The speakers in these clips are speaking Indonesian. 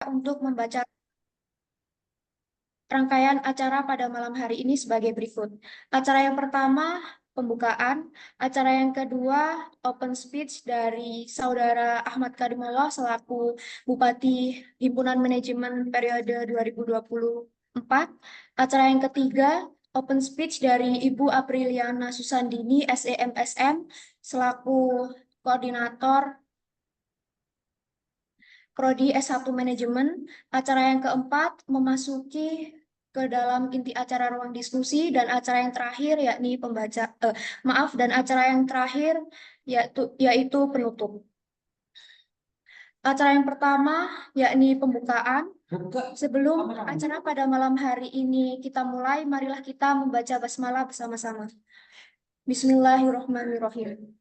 untuk membaca rangkaian acara pada malam hari ini sebagai berikut. Acara yang pertama, pembukaan. Acara yang kedua, open speech dari Saudara Ahmad Karimullah selaku Bupati Himpunan Manajemen periode 2024. Acara yang ketiga, open speech dari Ibu Apriliana Susandini, SEMSM, selaku Koordinator Prodi S1 Manajemen. Acara yang keempat memasuki ke dalam inti acara ruang diskusi, dan acara yang terakhir yakni dan acara yang terakhir yaitu penutup. Acara yang pertama yakni pembukaan. Sebelum acara pada malam hari ini kita mulai, marilah kita membaca basmalah bersama-sama. Bismillahirrahmanirrahim.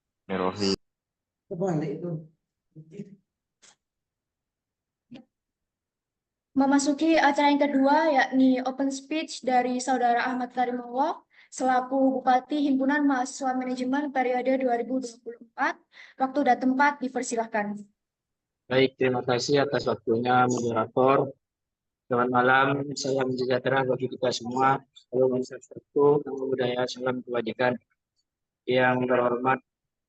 Memasuki acara yang kedua, yakni open speech dari Saudara Ahmad Karimullah selaku Bupati Himpunan Mahasiswa Manajemen periode 2024. Waktu dan tempat dipersilahkan. Baik, terima kasih atas waktunya moderator. Selamat malam, salam sejahtera bagi kita semua. Salam bersatu, nama budaya, salam kebajikan. Yang terhormat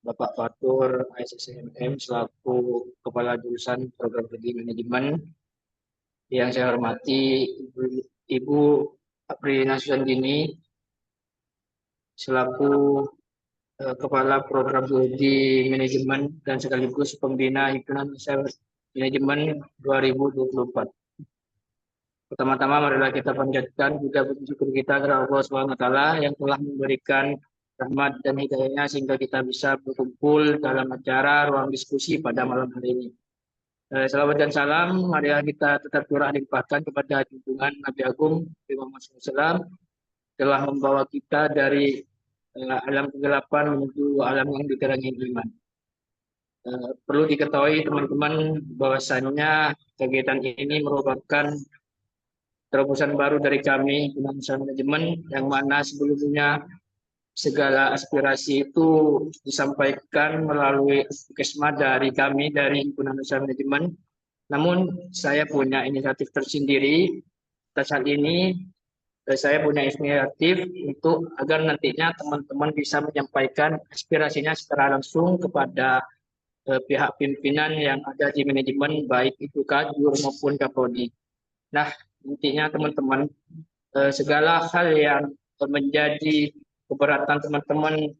Bapak Fatur ASSMM selaku Kepala Jurusan Program Studi Manajemen. Yang saya hormati Ibu Apriliana Susandini selaku Kepala Program Studi Manajemen dan sekaligus Pembina Himpunan Manajemen 2024. Pertama-tama marilah kita panjatkan juga puji syukur kita kepada Allah SWT yang telah memberikan rahmat dan hidayahnya sehingga kita bisa berkumpul dalam acara ruang diskusi pada malam hari ini. Salawat dan salam marilah kita tetap curah limpahkan kepada junjungan Nabi Agung Muhammad SAW telah membawa kita dari alam kegelapan menuju alam yang diterangi iman. Perlu diketahui teman-teman bahwasannya kegiatan ini merupakan terobosan baru dari kami Himpunan Manajemen, yang mana sebelumnya segala aspirasi itu disampaikan melalui kesma dari kami dari Himpunan Manajemen. Namun saya punya inisiatif tersendiri. Atas hal ini saya punya inisiatif untuk agar nantinya teman-teman bisa menyampaikan aspirasinya secara langsung kepada pihak pimpinan yang ada di manajemen, baik itu Kajur maupun Kaprodi. Nah, intinya teman-teman, segala hal yang menjadi keberatan teman-teman,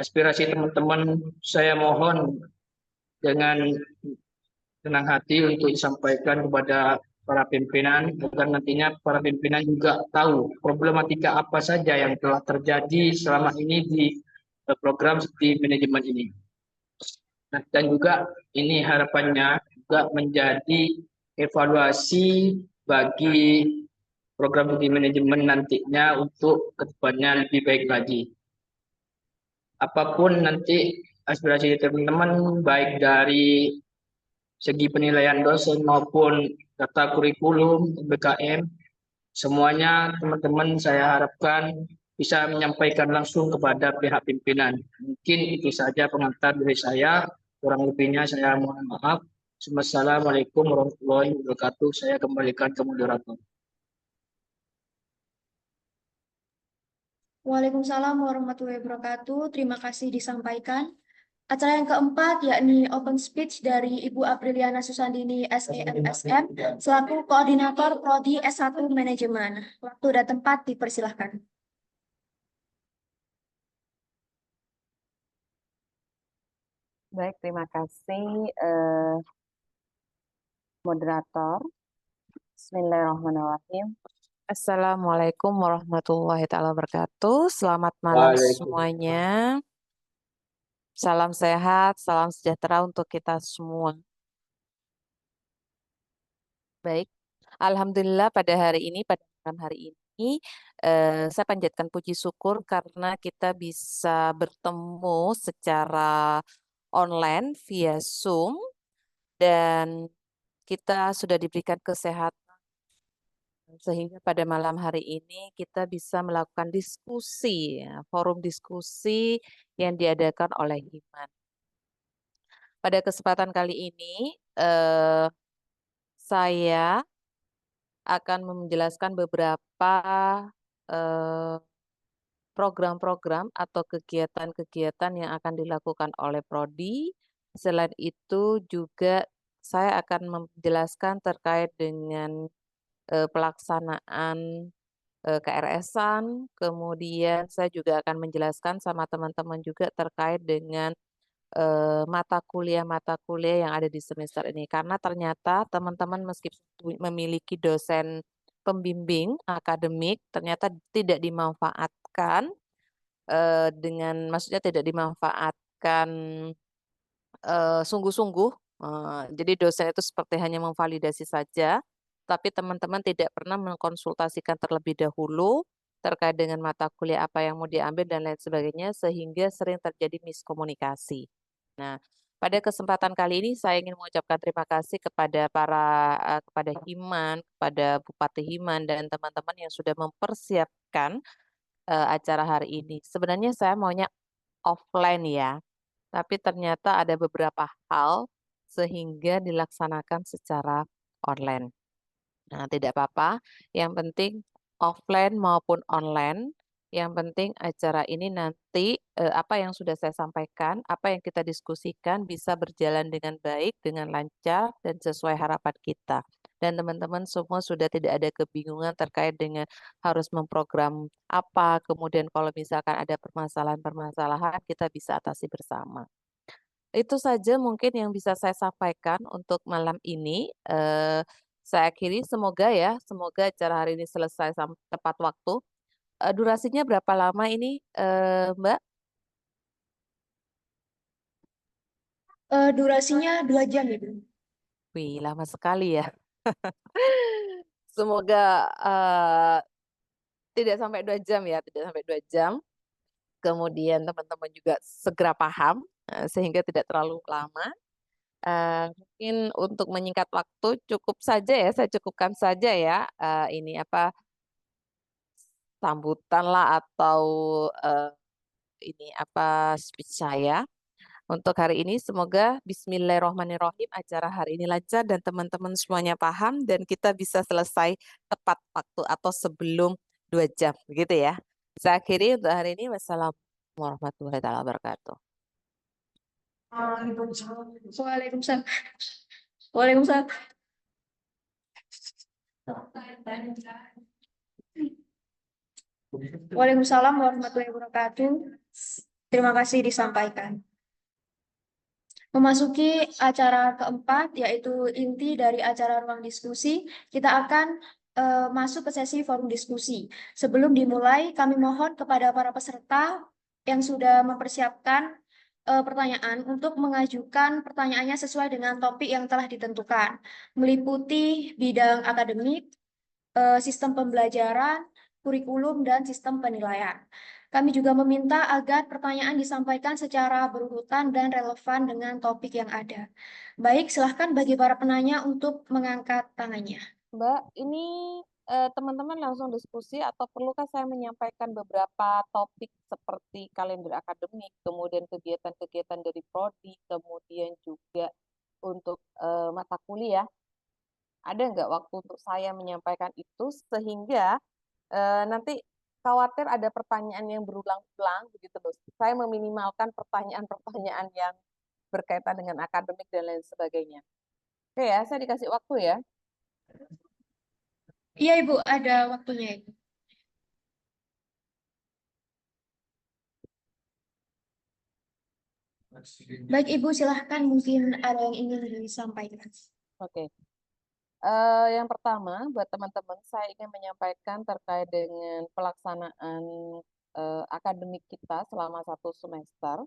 aspirasi teman-teman, saya mohon dengan senang hati untuk disampaikan kepada para pimpinan, agar nantinya para pimpinan juga tahu problematika apa saja yang telah terjadi selama ini di program studi manajemen ini. Nah, dan juga ini harapannya juga menjadi evaluasi bagi program studi manajemen nantinya untuk kedepannya lebih baik lagi. Apapun nanti aspirasi teman-teman, baik dari segi penilaian dosen maupun data kurikulum, BKM, semuanya teman-teman saya harapkan bisa menyampaikan langsung kepada pihak pimpinan. Mungkin itu saja pengantar dari saya. Kurang lebihnya saya mohon maaf. Assalamualaikum warahmatullahi wabarakatuh. Saya kembalikan ke moderator. Waalaikumsalam warahmatullahi wabarakatuh. Terima kasih disampaikan. Acara yang keempat yakni open speech dari Ibu Apriliana Susandini SEMSM selaku Koordinator Prodi S1 Manajemen. Waktu dan tempat dipersilahkan. Baik, terima kasih moderator. Bismillahirrahmanirrahim. Assalamualaikum warahmatullahi wabarakatuh. Selamat malam semuanya. Salam sehat, salam sejahtera untuk kita semua. Baik, alhamdulillah pada malam hari ini, saya panjatkan puji syukur karena kita bisa bertemu secara online via Zoom dan kita sudah diberikan kesehatan sehingga pada malam hari ini kita bisa melakukan diskusi, forum diskusi yang diadakan oleh Himan. Pada kesempatan kali ini, saya akan menjelaskan beberapa eh, program-program atau kegiatan-kegiatan yang akan dilakukan oleh Prodi. Selain itu juga saya akan menjelaskan terkait dengan pelaksanaan KRS-an, kemudian saya juga akan menjelaskan sama teman-teman juga terkait dengan mata kuliah yang ada di semester ini. Karena ternyata teman-teman meskipun memiliki dosen pembimbing akademik, ternyata tidak dimanfaatkan maksudnya tidak dimanfaatkan sungguh-sungguh. Jadi dosen itu seperti hanya memvalidasi saja, tapi teman-teman tidak pernah mengkonsultasikan terlebih dahulu terkait dengan mata kuliah apa yang mau diambil dan lain sebagainya, sehingga sering terjadi miskomunikasi. Nah, pada kesempatan kali ini saya ingin mengucapkan terima kasih kepada Himan, kepada Bupati Himan dan teman-teman yang sudah mempersiapkan acara hari ini. Sebenarnya saya maunya offline ya, tapi ternyata ada beberapa hal sehingga dilaksanakan secara online. Nah, tidak apa-apa. Yang penting offline maupun online, yang penting acara ini nanti apa yang sudah saya sampaikan, apa yang kita diskusikan bisa berjalan dengan baik, dengan lancar dan sesuai harapan kita. Dan teman-teman semua sudah tidak ada kebingungan terkait dengan harus memprogram apa, kemudian kalau misalkan ada permasalahan-permasalahan kita bisa atasi bersama. Itu saja mungkin yang bisa saya sampaikan untuk malam ini. Saya akhiri, semoga acara hari ini selesai tepat waktu. Durasinya berapa lama ini, Mbak? Durasinya 2 jam, Ibu. Wih, lama sekali ya. Semoga tidak sampai 2 jam ya, tidak sampai 2 jam. Kemudian teman-teman juga segera paham, sehingga tidak terlalu lama. Mungkin untuk menyingkat waktu cukup saja ya, saya cukupkan saja ya ini apa sambutan lah atau ini apa speech saya untuk hari ini. Semoga Bismillahirrahmanirrahim acara hari ini lancar dan teman-teman semuanya paham dan kita bisa selesai tepat waktu atau sebelum 2 jam begitu ya. Saya akhiri untuk hari ini. Wassalamualaikum warahmatullahi wabarakatuh. Waalaikumsalam. Waalaikumsalam. Waalaikumsalam warahmatullahi wabarakatuh. Terima kasih disampaikan. Memasuki acara keempat, yaitu inti dari acara ruang diskusi, kita akan masuk ke sesi forum diskusi. Sebelum dimulai, kami mohon kepada para peserta yang sudah mempersiapkan pertanyaan untuk mengajukan pertanyaannya sesuai dengan topik yang telah ditentukan, meliputi bidang akademik, sistem pembelajaran, kurikulum, dan sistem penilaian. Kami juga meminta agar pertanyaan disampaikan secara berurutan dan relevan dengan topik yang ada. Baik, silahkan bagi para penanya untuk mengangkat tangannya. Mbak, ini teman-teman langsung diskusi atau perlukah saya menyampaikan beberapa topik seperti kalender akademik, kemudian kegiatan-kegiatan dari Prodi, kemudian juga untuk mata kuliah? Ada nggak waktu untuk saya menyampaikan itu sehingga nanti khawatir ada pertanyaan yang berulang-ulang begitu loh. Saya meminimalkan pertanyaan-pertanyaan yang berkaitan dengan akademik dan lain sebagainya. Oke ya, saya dikasih waktu ya. Iya, Ibu, ada waktunya, Ibu. Baik, Ibu, silahkan. Mungkin ada yang ingin disampaikan. Oke. Yang pertama, buat teman-teman, saya ingin menyampaikan terkait dengan pelaksanaan akademik kita selama 1 semester.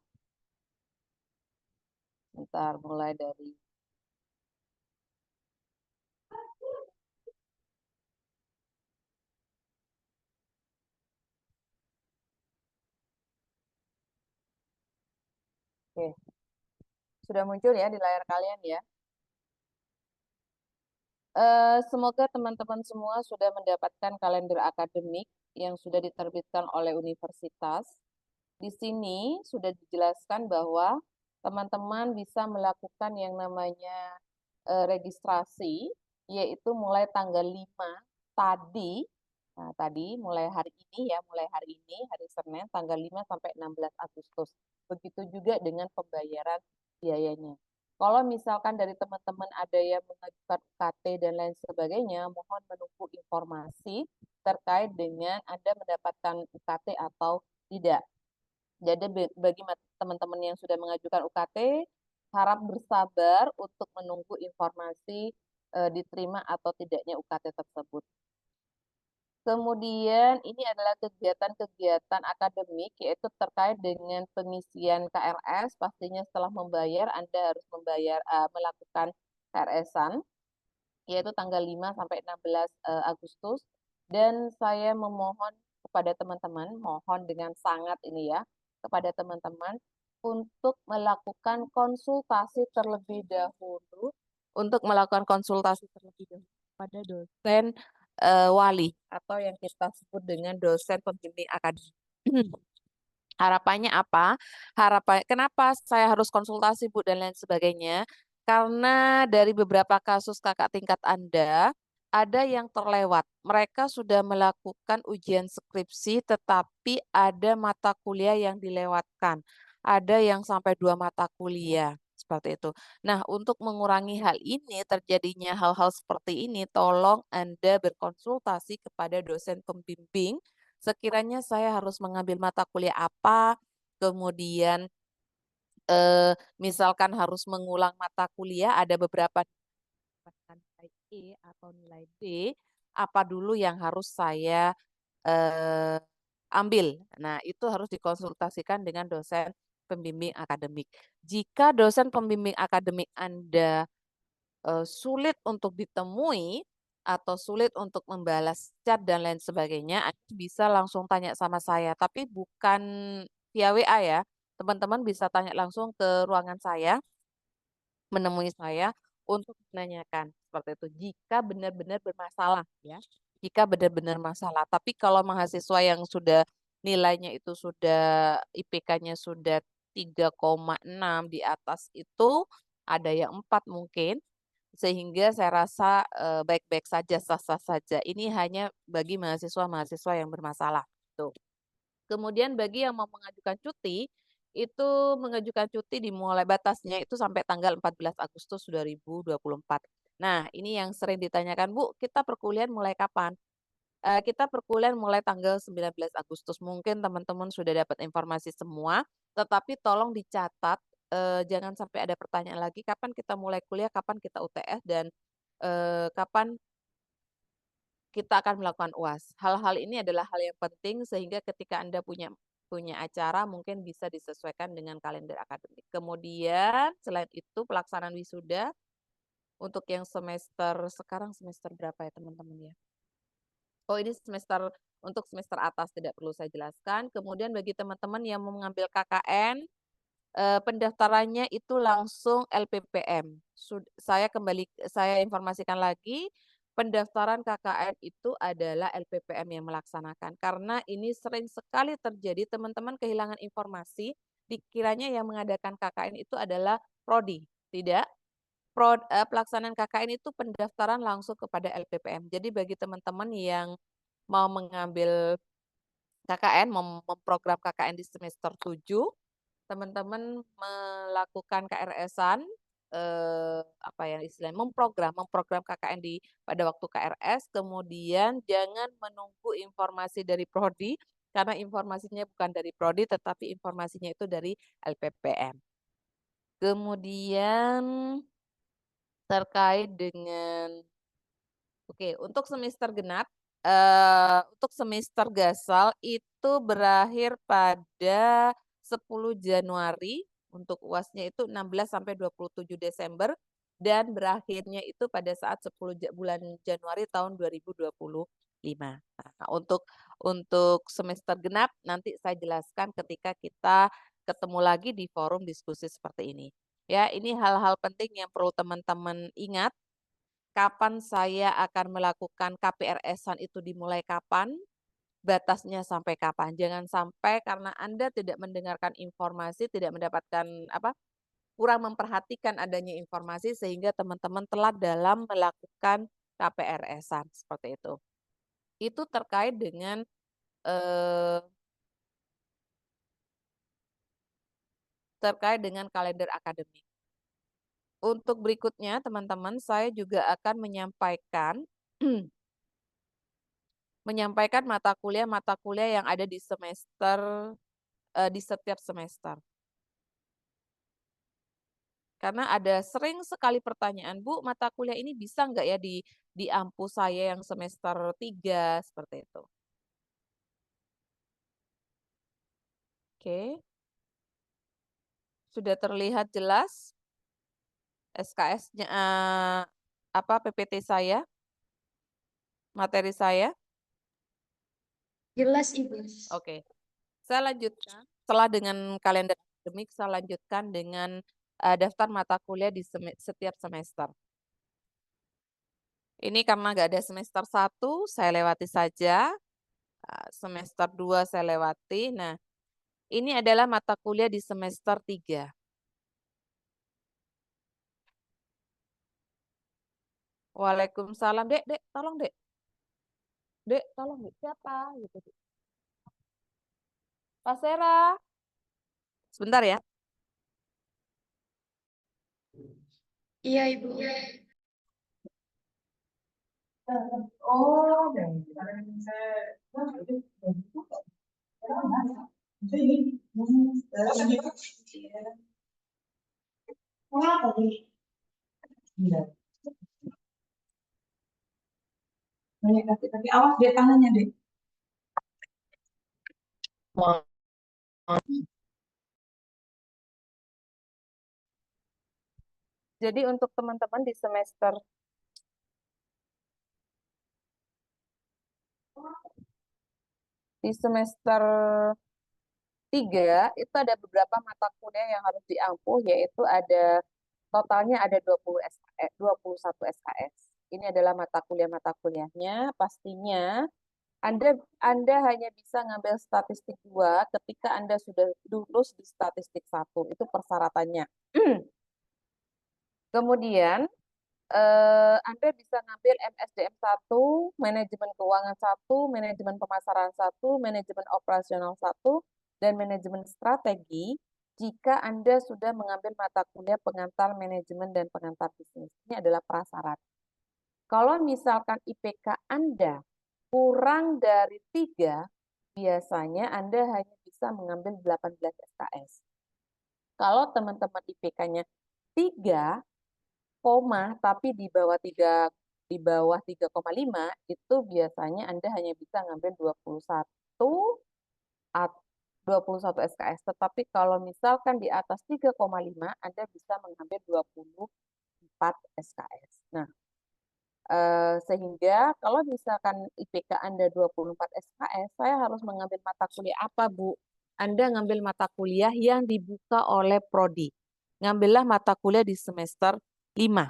Bentar, mulai dari Oke. Sudah muncul ya di layar kalian ya. Semoga teman-teman semua sudah mendapatkan kalender akademik yang sudah diterbitkan oleh universitas. Di sini sudah dijelaskan bahwa teman-teman bisa melakukan yang namanya registrasi yaitu mulai tanggal 5 tadi. Nah, tadi mulai hari ini ya, mulai hari ini, hari Senin, tanggal 5 sampai 16 Agustus. Begitu juga dengan pembayaran biayanya. Kalau misalkan dari teman-teman ada yang mengajukan UKT dan lain sebagainya, mohon menunggu informasi terkait dengan Anda mendapatkan UKT atau tidak. Jadi bagi teman-teman yang sudah mengajukan UKT, harap bersabar untuk menunggu informasi diterima atau tidaknya UKT tersebut. Kemudian ini adalah kegiatan-kegiatan akademik, yaitu terkait dengan pengisian KRS. Pastinya setelah membayar, Anda harus melakukan KRS-an, yaitu tanggal 5 sampai 16 Agustus. Dan saya memohon kepada teman-teman, mohon dengan sangat ini ya, kepada teman-teman untuk melakukan konsultasi terlebih dahulu, pada dosen wali atau yang kita sebut dengan dosen pembimbing akademik. Harapannya apa? Kenapa saya harus konsultasi, Bu, dan lain sebagainya? Karena dari beberapa kasus kakak tingkat Anda, ada yang terlewat. Mereka sudah melakukan ujian skripsi, tetapi ada mata kuliah yang dilewatkan. Ada yang sampai 2 mata kuliah, seperti itu. Nah, untuk mengurangi hal ini, terjadinya hal-hal seperti ini, tolong Anda berkonsultasi kepada dosen pembimbing. Sekiranya saya harus mengambil mata kuliah apa, kemudian misalkan harus mengulang mata kuliah, ada beberapa mendapatkan nilai E atau nilai D, apa dulu yang harus saya eh, ambil. Nah, itu harus dikonsultasikan dengan dosen pembimbing akademik. Jika dosen pembimbing akademik Anda sulit untuk ditemui atau sulit untuk membalas chat dan lain sebagainya, Anda bisa langsung tanya sama saya, tapi bukan via WA ya. Teman-teman bisa tanya langsung ke ruangan saya, menemui saya untuk menanyakan seperti itu. Jika benar-benar bermasalah ya. Jika benar-benar masalah. Tapi kalau mahasiswa yang sudah nilainya itu sudah IPK-nya sudah 3,6 di atas itu, ada yang 4 mungkin, sehingga saya rasa baik-baik saja, sah-sah saja. Ini hanya bagi mahasiswa-mahasiswa yang bermasalah. Tuh. Kemudian bagi yang mau mengajukan cuti, itu mengajukan cuti dimulai batasnya itu sampai tanggal 14 Agustus 2024. Nah, ini yang sering ditanyakan, Bu, kita perkuliahan mulai kapan? Kita perkuliahan mulai tanggal 19 Agustus. Mungkin teman-teman sudah dapat informasi semua, tetapi tolong dicatat, jangan sampai ada pertanyaan lagi, kapan kita mulai kuliah, kapan kita UTS, dan kapan kita akan melakukan UAS. Hal-hal ini adalah hal yang penting sehingga ketika Anda punya acara mungkin bisa disesuaikan dengan kalender akademik. Kemudian selain itu pelaksanaan wisuda untuk yang sekarang semester berapa ya teman-teman ya? Oh, ini untuk semester atas tidak perlu saya jelaskan. Kemudian bagi teman-teman yang mau mengambil KKN, pendaftarannya itu langsung LPPM. Saya informasikan lagi, pendaftaran KKN itu adalah LPPM yang melaksanakan. Karena ini sering sekali terjadi teman-teman kehilangan informasi, dikiranya yang mengadakan KKN itu adalah prodi. Tidak. Pelaksanaan KKN itu pendaftaran langsung kepada LPPM. Jadi bagi teman-teman yang mau mengambil KKN, memprogram KKN di semester 7, teman-teman melakukan KRS-an, apa ya istilahnya, memprogram KKN pada waktu KRS, kemudian jangan menunggu informasi dari prodi, karena informasinya bukan dari prodi, tetapi informasinya itu dari LPPM. Kemudian terkait dengan untuk semester genap, untuk semester gasal itu berakhir pada 10 Januari, untuk UASnya itu 16 sampai 27 Desember, dan berakhirnya itu pada saat 10 bulan Januari tahun 2025. Nah, untuk semester genap nanti saya jelaskan ketika kita ketemu lagi di forum diskusi seperti ini. Ya, ini hal-hal penting yang perlu teman-teman ingat. Kapan saya akan melakukan KPRS-an itu dimulai kapan, batasnya sampai kapan. Jangan sampai karena Anda tidak mendengarkan informasi, tidak mendapatkan kurang memperhatikan adanya informasi sehingga teman-teman telat dalam melakukan KPRS-an seperti itu. Itu terkait dengan kalender akademik. Untuk berikutnya, teman-teman, saya juga akan menyampaikan mata kuliah yang ada di setiap semester. Karena ada sering sekali pertanyaan, Bu, mata kuliah ini bisa nggak ya di ampu saya yang semester 3, seperti itu. Oke. Sudah terlihat jelas SKS-nya, PPT saya, materi saya? Jelas, Ibu. Oke. Saya lanjutkan. Setelah dengan kalender akademik, saya lanjutkan dengan daftar mata kuliah di setiap semester. Ini karena nggak ada semester 1, saya lewati saja. Semester 2 saya lewati. Nah, ini adalah mata kuliah di semester 3. Waalaikumsalam, Dek, tolong, Dek. Dek, tolong, Dek. Siapa? Gitu. Pak Sera. Sebentar ya. Iya, Ibu. Tapi awas dia tangannya, Dek. Jadi untuk teman-teman di semester di semester 3 itu ada beberapa mata kuliah yang harus diampu, yaitu totalnya ada 21 SKS. Ini adalah mata kuliahnya. Pastinya Anda hanya bisa ngambil statistik 2 ketika Anda sudah lulus di statistik 1. Itu persyaratannya. Kemudian Anda bisa ngambil MSDM 1, manajemen keuangan 1, manajemen pemasaran 1, manajemen operasional 1, dan manajemen strategi jika Anda sudah mengambil mata kuliah pengantar manajemen dan pengantar bisnis. Ini adalah prasyarat. Kalau misalkan IPK Anda kurang dari 3, biasanya Anda hanya bisa mengambil 18 SKS. Kalau teman-teman IPK-nya 3, tapi di bawah 3,5 itu biasanya Anda hanya bisa ngambil 21 SKS. Tetapi kalau misalkan di atas 3,5 Anda bisa mengambil 24 SKS. Nah, sehingga kalau misalkan IPK Anda 24 SKS, saya harus mengambil mata kuliah apa, Bu? Anda ngambil mata kuliah yang dibuka oleh prodi. Ngambillah mata kuliah di semester 5.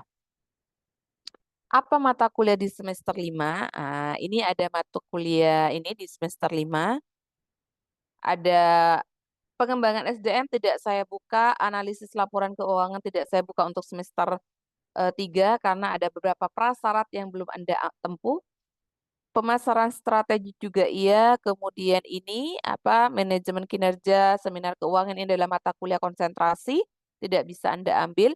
Apa mata kuliah di semester 5? Ini ada mata kuliah ini di semester 5. Ada pengembangan SDM tidak saya buka, analisis laporan keuangan tidak saya buka untuk semester 3 karena ada beberapa prasyarat yang belum Anda tempuh. Pemasaran strategi juga iya, kemudian ini manajemen kinerja, seminar keuangan ini adalah mata kuliah konsentrasi, tidak bisa Anda ambil.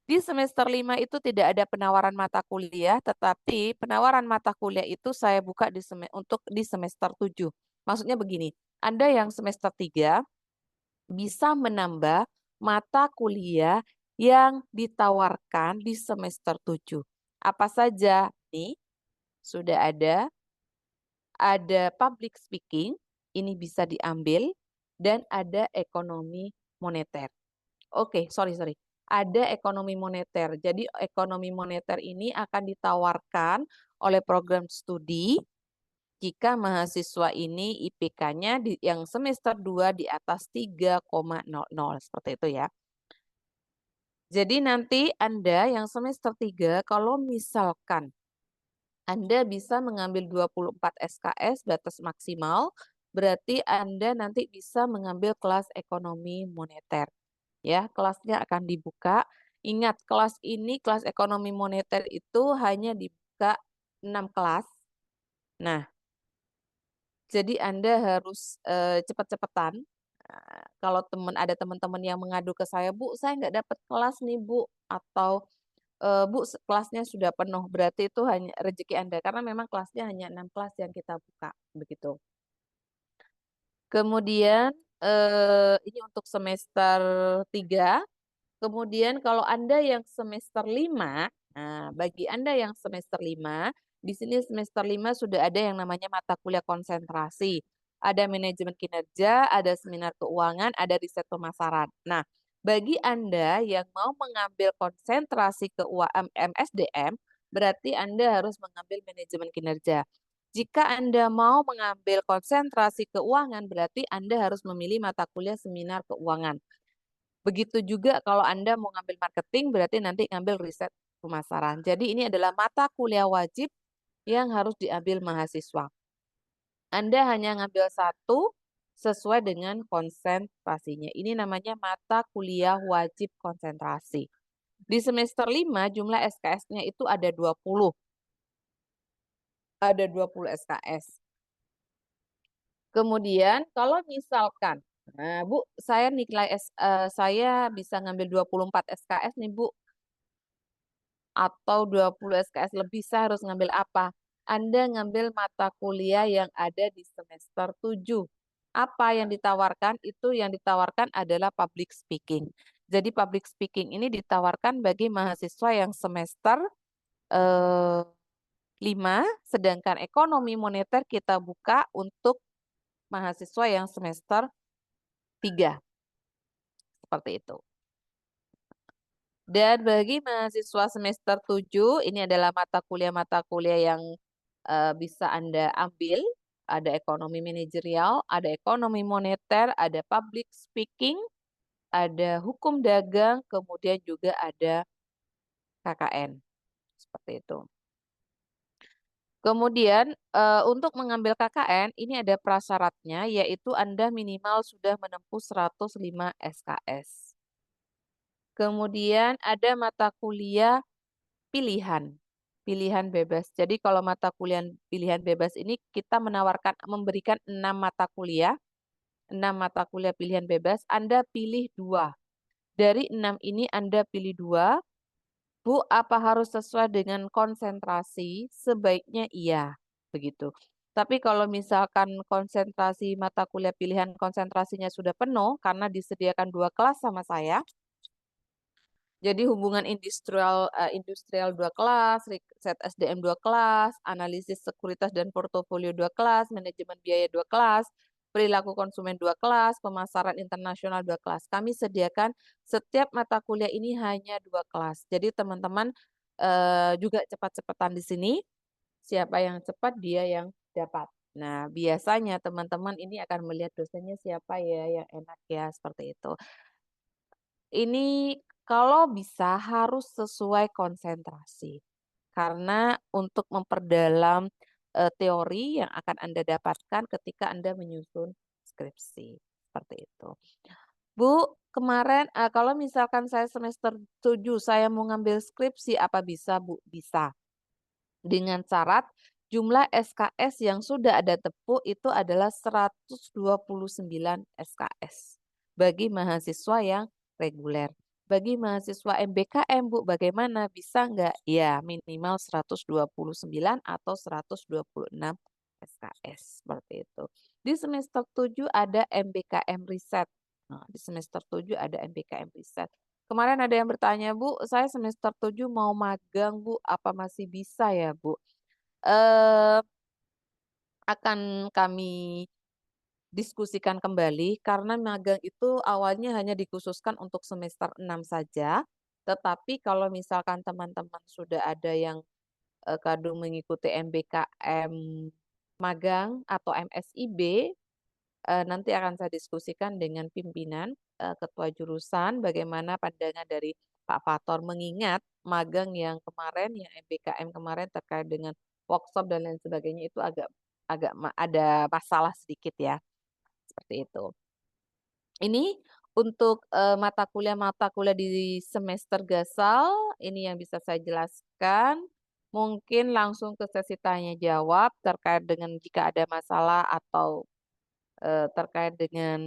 Di semester 5 itu tidak ada penawaran mata kuliah, tetapi penawaran mata kuliah itu saya buka untuk di semester 7. Maksudnya begini, Anda yang semester 3 bisa menambah mata kuliah yang ditawarkan di semester 7. Apa saja? Nih, sudah ada public speaking, ini bisa diambil, dan ada ekonomi moneter. Oke, sorry. Ada ekonomi moneter. Jadi ekonomi moneter ini akan ditawarkan oleh program studi jika mahasiswa ini IPK-nya yang semester 2 di atas 3,00 seperti itu ya. Jadi nanti Anda yang semester 3 kalau misalkan Anda bisa mengambil 24 SKS batas maksimal, berarti Anda nanti bisa mengambil kelas ekonomi moneter. ya, kelasnya akan dibuka. Ingat, kelas ini, kelas ekonomi moneter itu hanya dibuka 6 kelas. Nah, jadi Anda harus cepat-cepatan. Kalau ada teman-teman yang mengadu ke saya, Bu, saya nggak dapat kelas nih, Bu, atau Bu, kelasnya sudah penuh, berarti itu hanya rezeki Anda, karena memang kelasnya hanya 6 kelas yang kita buka, begitu. Kemudian, ini untuk semester 3. Kemudian kalau Anda yang semester 5, nah bagi Anda yang semester 5, di sini semester 5 sudah ada yang namanya mata kuliah konsentrasi. Ada manajemen kinerja, ada seminar keuangan, ada riset pemasaran. Nah, bagi Anda yang mau mengambil konsentrasi keuangan MSDM, berarti Anda harus mengambil manajemen kinerja. Jika Anda mau mengambil konsentrasi keuangan, berarti Anda harus memilih mata kuliah seminar keuangan. Begitu juga kalau Anda mau ngambil marketing, berarti nanti ngambil riset pemasaran. Jadi ini adalah mata kuliah wajib yang harus diambil mahasiswa. Anda hanya ngambil satu sesuai dengan konsentrasinya. Ini namanya mata kuliah wajib konsentrasi. Di semester 5 jumlah SKS-nya itu ada 20. Ada 20 SKS. Kemudian kalau misalkan, nah Bu, saya saya bisa ngambil 24 SKS nih Bu, atau 20 SKS lebih, saya harus ngambil apa? Anda ngambil mata kuliah yang ada di semester 7. Apa yang ditawarkan? Itu yang ditawarkan adalah public speaking. Jadi public speaking ini ditawarkan bagi mahasiswa yang semester 5, sedangkan ekonomi moneter kita buka untuk mahasiswa yang semester 3. Seperti itu. Dan bagi mahasiswa semester 7, ini adalah mata kuliah yang bisa Anda ambil. Ada ekonomi manajerial, ada ekonomi moneter, ada public speaking, ada hukum dagang, kemudian juga ada KKN. Seperti itu. Kemudian untuk mengambil KKN, ini ada prasyaratnya, yaitu Anda minimal sudah menempuh 105 SKS. Kemudian ada mata kuliah pilihan, pilihan bebas. Jadi kalau mata kuliah pilihan bebas ini kita memberikan 6 mata kuliah, 6 mata kuliah pilihan bebas, Anda pilih 2. Dari 6 ini Anda pilih 2. Bu, apa harus sesuai dengan konsentrasi? Sebaiknya iya, begitu. Tapi kalau misalkan konsentrasi mata kuliah pilihan konsentrasinya sudah penuh karena disediakan 2 kelas sama saya, jadi hubungan industrial 2 kelas, riset SDM 2 kelas, analisis sekuritas dan portofolio 2 kelas, manajemen biaya 2 kelas, perilaku konsumen 2 kelas, pemasaran internasional 2 kelas. Kami sediakan setiap mata kuliah ini hanya 2 kelas. Jadi teman-teman juga cepat-cepatan di sini. Siapa yang cepat dia yang dapat. Nah, biasanya teman-teman ini akan melihat dosennya siapa ya yang enak ya, seperti itu. Ini kalau bisa harus sesuai konsentrasi. Karena untuk memperdalam teori yang akan Anda dapatkan ketika Anda menyusun skripsi. Seperti itu. Bu, kemarin kalau misalkan saya semester 7 saya mau ngambil skripsi, apa bisa, Bu? Bisa. Dengan syarat jumlah SKS yang sudah ada tepuh itu adalah 129 SKS bagi mahasiswa yang reguler. Bagi mahasiswa MBKM, Bu, bagaimana? Bisa nggak? Ya, minimal 129 atau 126 SKS. Seperti itu. Di semester 7 ada MBKM Riset. Nah, di semester 7 ada MBKM Riset. Kemarin ada yang bertanya, Bu, saya semester 7 mau magang, Bu, apa masih bisa ya, Bu? Akan kami diskusikan kembali karena magang itu awalnya hanya dikhususkan untuk semester 6 saja. Tetapi kalau misalkan teman-teman sudah ada yang kadung mengikuti MBKM magang atau MSIB, nanti akan saya diskusikan dengan pimpinan ketua jurusan bagaimana pandangan dari Pak Fator, mengingat magang yang kemarin, yang MBKM kemarin terkait dengan workshop dan lain sebagainya itu agak ada masalah sedikit ya. Seperti itu. Ini Untuk mata kuliah di semester gasal, ini yang bisa saya jelaskan. Mungkin langsung ke sesi tanya jawab terkait dengan jika ada masalah atau terkait dengan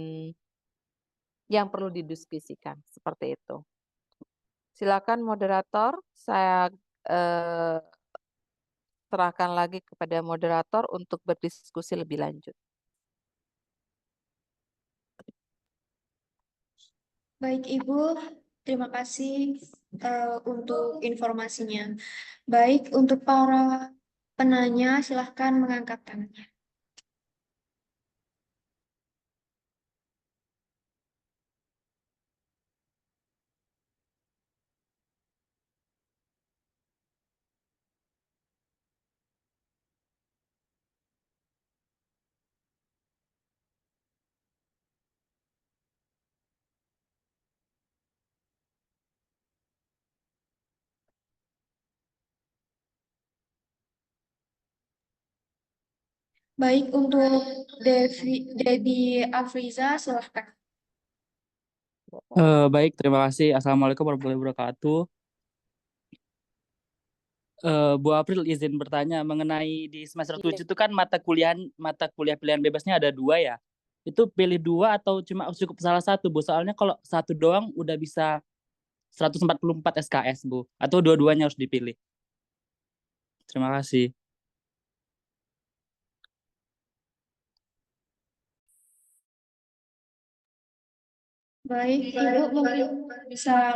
yang perlu didiskusikan, seperti itu. Silakan moderator, saya serahkan lagi kepada moderator untuk berdiskusi lebih lanjut. Baik, Ibu. Terima kasih untuk informasinya. Baik, untuk para penanya, silahkan mengangkat tangannya. Baik, untuk Debbie Afriza, silahkan. Baik, terima kasih. Assalamualaikum warahmatullahi wabarakatuh. Bu April izin bertanya mengenai di semester 7 itu kan mata kuliah pilihan bebasnya ada 2 ya. Itu pilih 2 atau cuma cukup salah satu, Bu? Soalnya kalau satu doang udah bisa 144 SKS, Bu. Atau dua-duanya harus dipilih. Terima kasih. Baik, Ibu mungkin bisa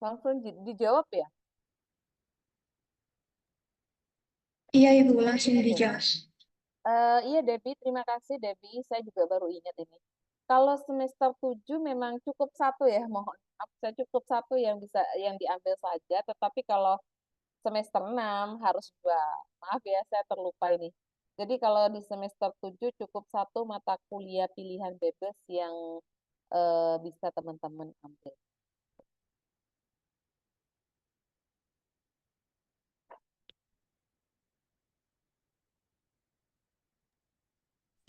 Langsung dijawab ya? Iya, Ibu, langsung dijawab. Iya Debbie, terima kasih Debbie. Saya juga baru ingat ini. Kalau semester 7 memang cukup satu ya, mohon maaf. Saya cukup satu yang diambil saja. Tetapi kalau semester 6 harus 2. Maaf ya, saya terlupa ini. Jadi kalau di semester 7 cukup satu mata kuliah pilihan bebas yang bisa teman-teman ambil.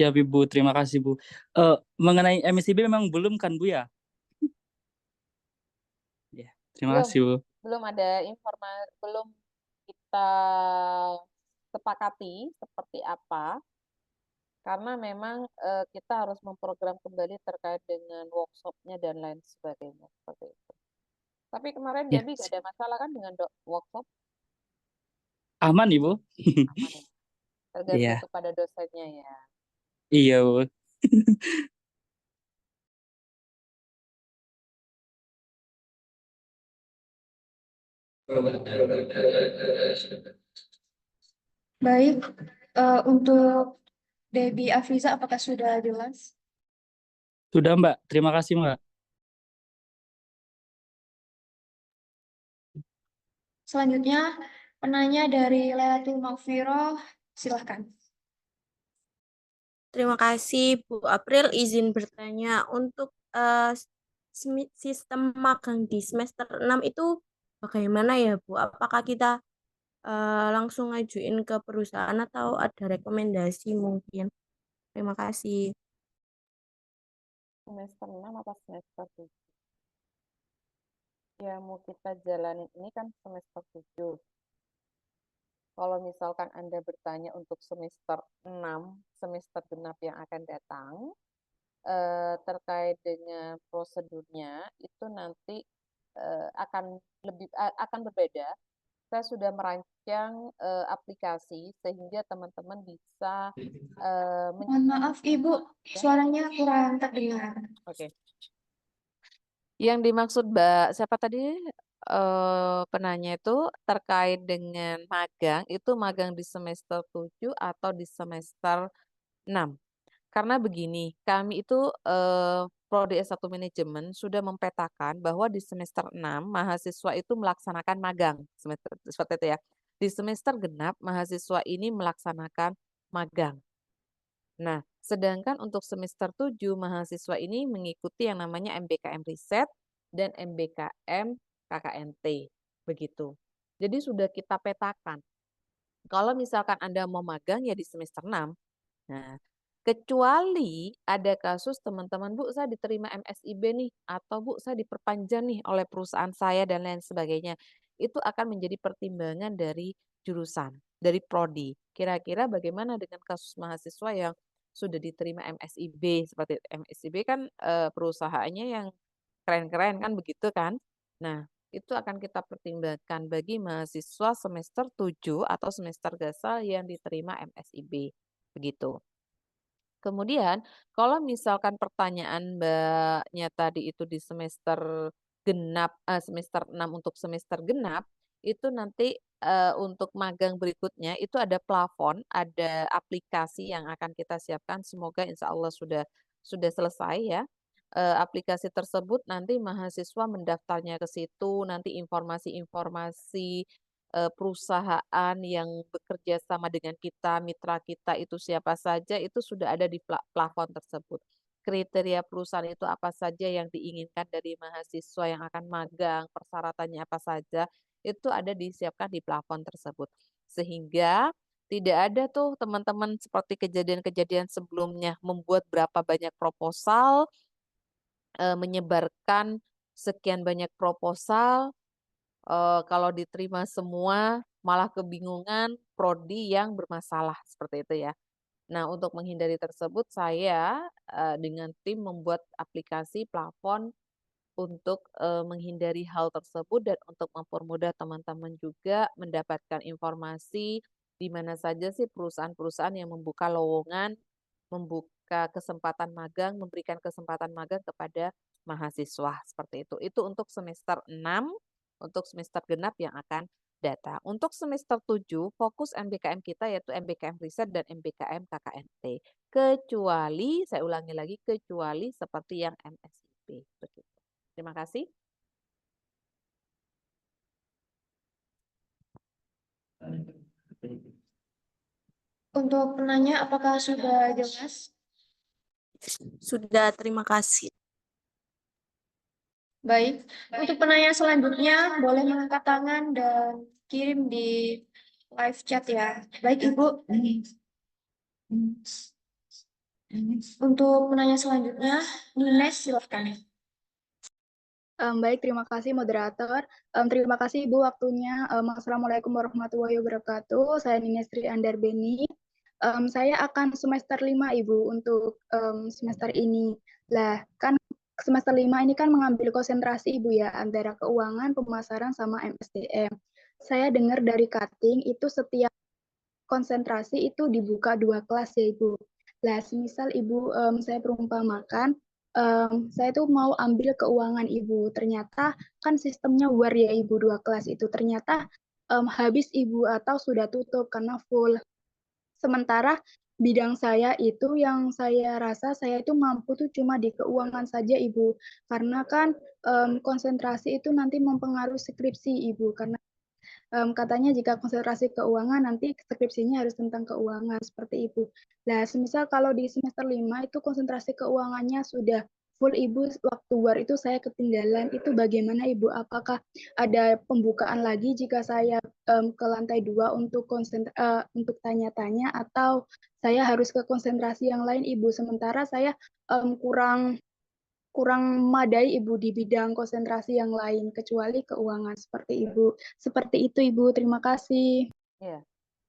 Siap, Ibu. Terima kasih, Bu. Mengenai MSIB memang belum kan, Bu ya? Ya, terima Belum, kasih, Bu. belum ada informasi, belum kita sepakati seperti apa. Karena memang kita harus memprogram kembali terkait dengan workshopnya dan lain sebagainya seperti itu. Tapi kemarin Ya, Debbie gak ada masalah kan dengan workshop? aman, Ibu. Aman ya? Tergantung Iya, kepada dosennya ya. iya, Bu. Baik, untuk Debbie Afriza, apakah sudah jelas? Sudah, Mbak. Terima kasih, Mbak. Selanjutnya, penanya dari Lailatul Maghfirah, silahkan. Terima kasih Bu April, izin bertanya untuk sistem magang di semester 6 itu bagaimana ya Bu? Apakah kita langsung ngajuin ke perusahaan atau ada rekomendasi mungkin? Terima kasih. Semester 6 apa semester 7? Ya mau kita jalanin ini kan semester 7. Kalau misalkan Anda bertanya untuk semester 6, semester genap yang akan datang, terkait dengan prosedurnya itu nanti akan berbeda. Saya sudah merancang aplikasi sehingga teman-teman bisa Mohon maaf, Ibu, suaranya kurang terdengar. Oke. Yang dimaksud Mbak siapa tadi penanya itu terkait dengan magang, itu magang di semester 7 atau di semester 6. Karena begini, kami itu Prodi S1 Manajemen sudah mempetakan bahwa di semester 6 mahasiswa itu melaksanakan magang semester seperti itu ya. Di semester genap mahasiswa ini melaksanakan magang. Nah, sedangkan untuk semester 7 mahasiswa ini mengikuti yang namanya MBKM Riset dan MBKM KKNT. Begitu. Jadi sudah kita petakan. Kalau misalkan Anda mau magang ya di semester 6. Nah, kecuali ada kasus teman-teman, Bu, saya diterima MSIB nih, atau Bu, saya diperpanjang nih oleh perusahaan saya dan lain sebagainya. Itu akan menjadi pertimbangan dari jurusan, dari prodi. Kira-kira bagaimana dengan kasus mahasiswa yang sudah diterima MSIB, seperti MSIB kan perusahaannya yang keren-keren kan begitu kan. Nah, itu akan kita pertimbangkan bagi mahasiswa semester 7 atau semester gasal yang diterima MSIB. Begitu. Kemudian, kalau misalkan pertanyaan Mbaknya tadi itu di semester genap, semester 6 untuk semester genap, itu nanti untuk magang berikutnya itu ada plafon, ada aplikasi yang akan kita siapkan. Semoga insya Allah sudah selesai ya. Aplikasi tersebut nanti mahasiswa mendaftarnya ke situ, nanti informasi-informasi perusahaan yang bekerja sama dengan kita, mitra kita itu siapa saja, itu sudah ada di plafon tersebut. Kriteria perusahaan itu apa saja yang diinginkan dari mahasiswa yang akan magang, persyaratannya apa saja, itu ada disiapkan di plafon tersebut. Sehingga tidak ada tuh teman-teman seperti kejadian-kejadian sebelumnya membuat berapa banyak proposal, menyebarkan sekian banyak proposal, kalau diterima semua malah kebingungan prodi yang bermasalah, seperti itu ya. Nah, untuk menghindari tersebut saya, dengan tim membuat aplikasi plafon untuk, menghindari hal tersebut dan untuk mempermudah teman-teman juga mendapatkan informasi di mana saja sih perusahaan-perusahaan yang membuka lowongan, membuka kesempatan magang, memberikan kesempatan magang kepada mahasiswa, seperti itu. Itu untuk semester 6, untuk semester genap yang akan datang. Untuk semester 7, fokus MBKM kita yaitu MBKM Riset dan MBKM KKNT. Kecuali, saya ulangi lagi, kecuali seperti yang MSIP. Begitu. Terima kasih. Untuk penanya, apakah sudah jelas? Sudah, terima kasih. Baik, untuk penanya selanjutnya boleh mengangkat tangan dan kirim di live chat ya. Baik, Ibu. Untuk penanya selanjutnya, Nines silahkan. Baik, terima kasih moderator. Terima kasih Ibu waktunya. Assalamualaikum warahmatullahi wabarakatuh. Saya Nines Tri Andarbeni. Saya akan semester 5 Ibu untuk semester ini. Lah, kan semester 5 ini kan mengambil konsentrasi Ibu ya antara keuangan, pemasaran sama MSDM. Saya dengar dari cutting itu setiap konsentrasi itu dibuka 2 kelas ya Ibu. Lah, semisal Ibu saya perumpamakan saya tuh mau ambil keuangan Ibu. Ternyata kan sistemnya war ya Ibu 2 kelas itu. Ternyata habis Ibu atau sudah tutup karena full. Sementara bidang saya itu yang saya rasa saya itu mampu tuh cuma di keuangan saja Ibu. Karena kan konsentrasi itu nanti mempengaruhi skripsi Ibu. Karena katanya jika konsentrasi keuangan nanti skripsinya harus tentang keuangan seperti itu. Nah, semisal kalau di semester 5 itu konsentrasi keuangannya sudah full Ibu, waktu war itu saya ketinggalan. Itu bagaimana Ibu? Apakah ada pembukaan lagi jika saya ke lantai 2 untuk untuk tanya-tanya atau saya harus ke konsentrasi yang lain Ibu? Sementara saya kurang memadai Ibu di bidang konsentrasi yang lain kecuali keuangan seperti Ibu. Seperti itu Ibu, terima kasih. Iya,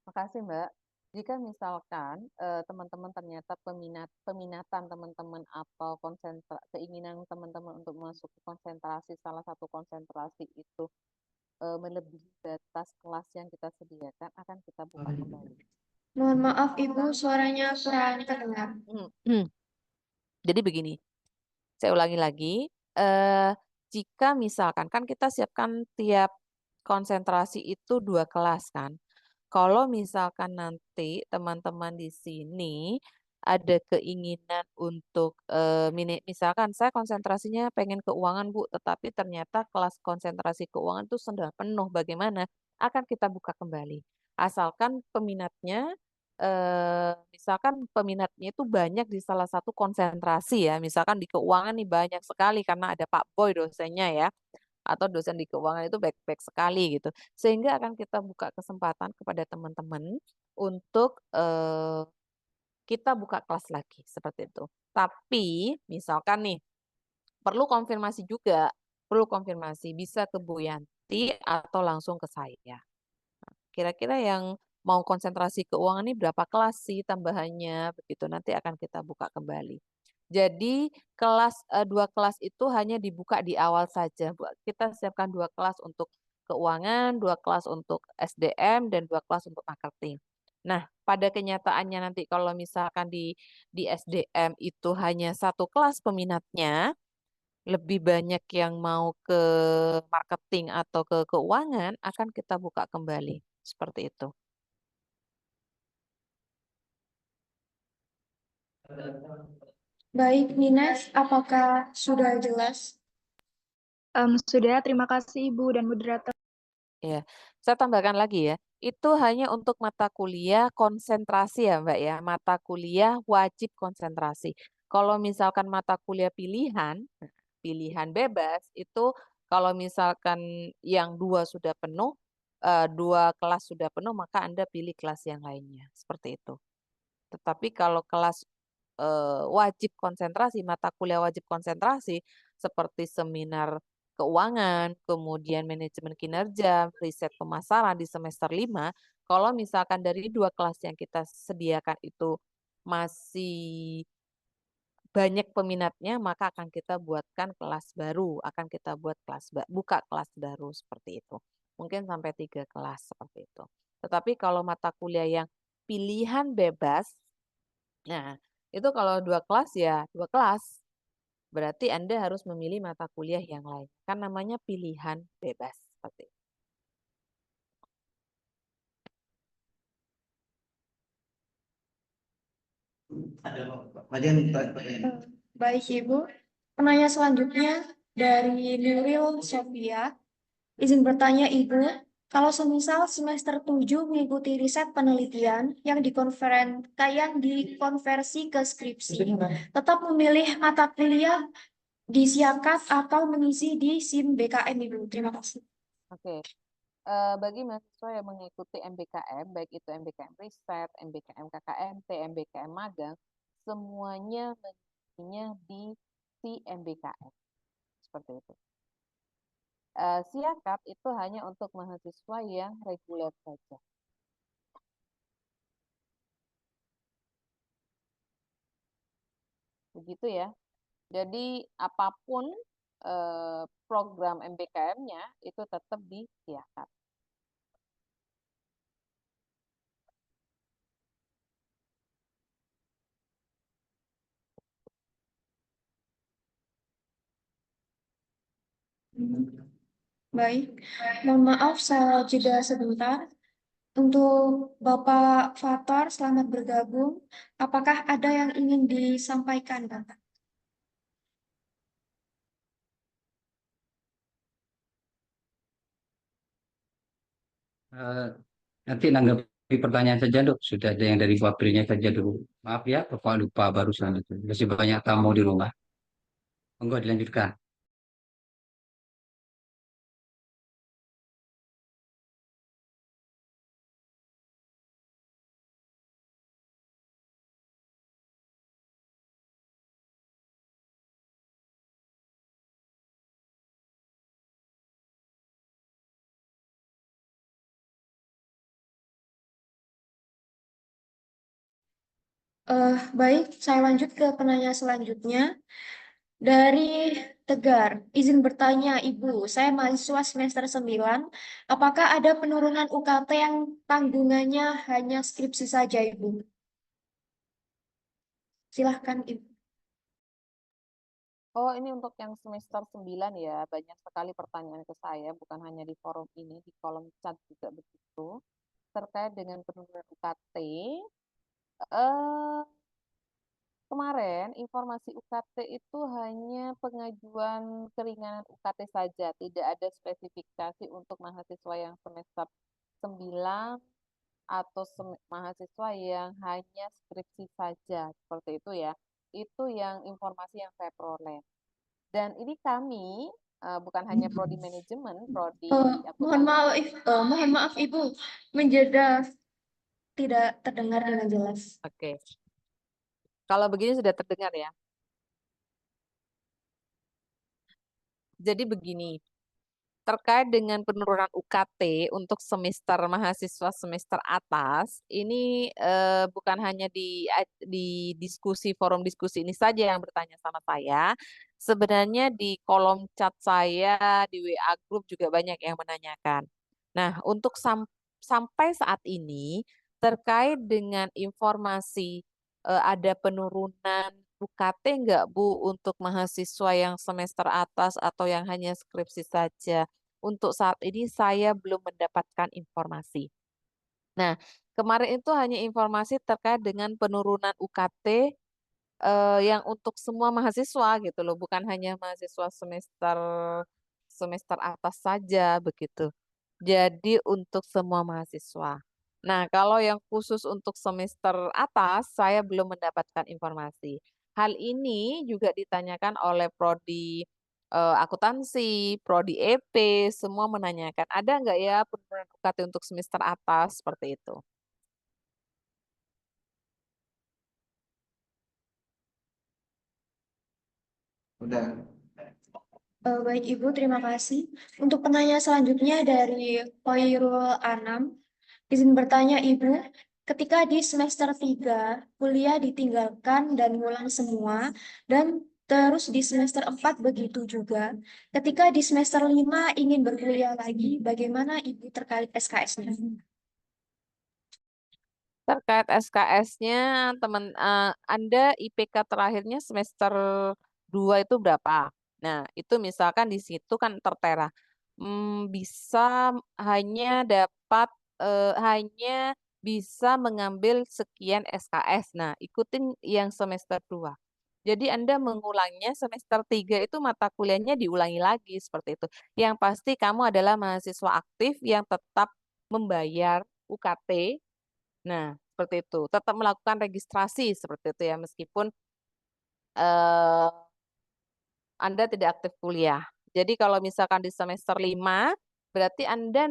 makasih Mbak. Jika misalkan teman-teman ternyata peminatan teman-teman atau keinginan teman-teman untuk masuk ke konsentrasi, salah satu konsentrasi itu melebihi batas kelas yang kita sediakan, akan kita buka kembali. Mohon maaf Ibu, suaranya kurang terdengar. Jadi begini, saya ulangi lagi, jika misalkan kan kita siapkan tiap konsentrasi itu 2 kelas kan. Kalau misalkan nanti teman-teman di sini ada keinginan untuk misalkan saya konsentrasinya pengen keuangan Bu, tetapi ternyata kelas konsentrasi keuangan itu sudah penuh, bagaimana? Akan kita buka kembali. Asalkan peminatnya misalkan peminatnya itu banyak di salah satu konsentrasi ya, misalkan di keuangan nih banyak sekali karena ada Pak Boy dosennya ya, atau dosen di keuangan itu baik-baik sekali gitu. Sehingga akan kita buka kesempatan kepada teman-teman untuk kita buka kelas lagi seperti itu. Tapi misalkan nih perlu konfirmasi juga, perlu konfirmasi bisa ke Bu Yanti atau langsung ke saya. Kira-kira yang mau konsentrasi keuangan ini berapa kelas sih tambahannya begitu nanti akan kita buka kembali. Jadi kelas 2 kelas itu hanya dibuka di awal saja, Bu. Kita siapkan 2 kelas untuk keuangan, 2 kelas untuk SDM dan 2 kelas untuk marketing. Nah, pada kenyataannya nanti kalau misalkan di SDM itu hanya 1 kelas peminatnya, lebih banyak yang mau ke marketing atau ke keuangan, akan kita buka kembali, seperti itu. Baik, Nines, apakah sudah jelas? Sudah, terima kasih Ibu dan moderator. Ya, saya tambahkan lagi ya, itu hanya untuk mata kuliah konsentrasi ya Mbak ya, mata kuliah wajib konsentrasi. Kalau misalkan mata kuliah pilihan, pilihan bebas itu kalau misalkan yang 2 sudah penuh, 2 kelas sudah penuh, maka Anda pilih kelas yang lainnya, seperti itu. Tetapi kalau kelas wajib konsentrasi, mata kuliah wajib konsentrasi seperti seminar keuangan, kemudian manajemen kinerja, riset pemasaran di semester 5, kalau misalkan dari 2 kelas yang kita sediakan itu masih banyak peminatnya, maka akan kita buatkan kelas baru, akan kita buat buka kelas baru seperti itu. Mungkin sampai 3 kelas seperti itu. Tetapi kalau mata kuliah yang pilihan bebas, nah, itu kalau 2 kelas ya 2 kelas. Berarti Anda harus memilih mata kuliah yang lain. Kan namanya pilihan bebas seperti itu. Baik, Ibu. Penanya selanjutnya dari Nuril Sofia. Izin bertanya, Ibu, kalau semisal semester 7 mengikuti riset penelitian yang dikonversi ke skripsi, tetap memilih mata kuliah di Siakat atau mengisi di SIM BKM, Ibu. Terima kasih. Oke. Bagi mahasiswa yang mengikuti MBKM, baik itu MBKM riset, MBKM KKMT, MBKM magang, semuanya mengisinya di si MBKM. Seperti itu. Siakat itu hanya untuk mahasiswa yang reguler saja. Begitu ya. Jadi apapun program MBKM-nya itu tetap di Siakat. Baik, mohon maaf saya jeda sebentar. Untuk Bapak Fatar, selamat bergabung. Apakah ada yang ingin disampaikan, Bapak? Nanti nanggapi pertanyaan saja dok. Sudah ada yang dari Bu Aprilnya saja dulu. Maaf ya, Bapak lupa barusan itu. Masih banyak tamu di rumah. Monggo dilanjutkan. Baik, saya lanjut ke penanya selanjutnya. Dari Tegar, izin bertanya Ibu, saya mahasiswa semester 9. Apakah ada penurunan UKT yang tanggungannya hanya skripsi saja, Ibu? Silahkan, Ibu. Oh, ini untuk yang semester 9 ya, banyak sekali pertanyaan ke saya, bukan hanya di forum ini, di kolom chat juga begitu. Terkait dengan penurunan UKT, eh, kemarin informasi UKT itu hanya pengajuan keringanan UKT saja, tidak ada spesifikasi untuk mahasiswa yang semester 9 atau mahasiswa yang hanya skripsi saja, seperti itu ya. Itu yang informasi yang saya peroleh. Dan ini kami bukan hanya prodi manajemen, prodi Mohon akuntansi. maaf Ibu, menjeda tidak terdengar dengan jelas. Oke. Kalau begini sudah terdengar ya. Jadi begini, terkait dengan penurunan UKT untuk semester mahasiswa semester atas, ini bukan hanya di diskusi forum diskusi ini saja yang bertanya sama saya. Sebenarnya di kolom chat saya di WA Group juga banyak yang menanyakan. Nah, untuk sampai saat ini terkait dengan informasi ada penurunan UKT enggak Bu untuk mahasiswa yang semester atas atau yang hanya skripsi saja? Untuk saat ini saya belum mendapatkan informasi. Nah, kemarin itu hanya informasi terkait dengan penurunan UKT yang untuk semua mahasiswa gitu loh, bukan hanya mahasiswa semester atas saja begitu. Jadi untuk semua mahasiswa. Nah, kalau yang khusus untuk semester atas, saya belum mendapatkan informasi. Hal ini juga ditanyakan oleh prodi akuntansi, prodi EP, semua menanyakan, ada nggak ya penurunan UKT untuk semester atas seperti itu. Udah. Baik Ibu, terima kasih. Untuk penanya selanjutnya dari Khairul Anam, izin bertanya Ibu, ketika di semester 3 kuliah ditinggalkan dan ngulang semua, dan terus di semester 4 begitu juga. Ketika di semester 5 ingin berkuliah lagi, bagaimana Ibu terkait SKS-nya? Terkait SKS-nya, Anda IPK terakhirnya semester 2 itu berapa? Nah, itu misalkan di situ kan tertera. Bisa hanya bisa mengambil sekian SKS. Nah, ikutin yang semester 2. Jadi Anda mengulangnya semester 3 itu mata kuliahnya diulangi lagi seperti itu. Yang pasti kamu adalah mahasiswa aktif yang tetap membayar UKT. Nah, seperti itu. Tetap melakukan registrasi seperti itu ya, meskipun eh, Anda tidak aktif kuliah. Jadi kalau misalkan di semester 5, berarti Anda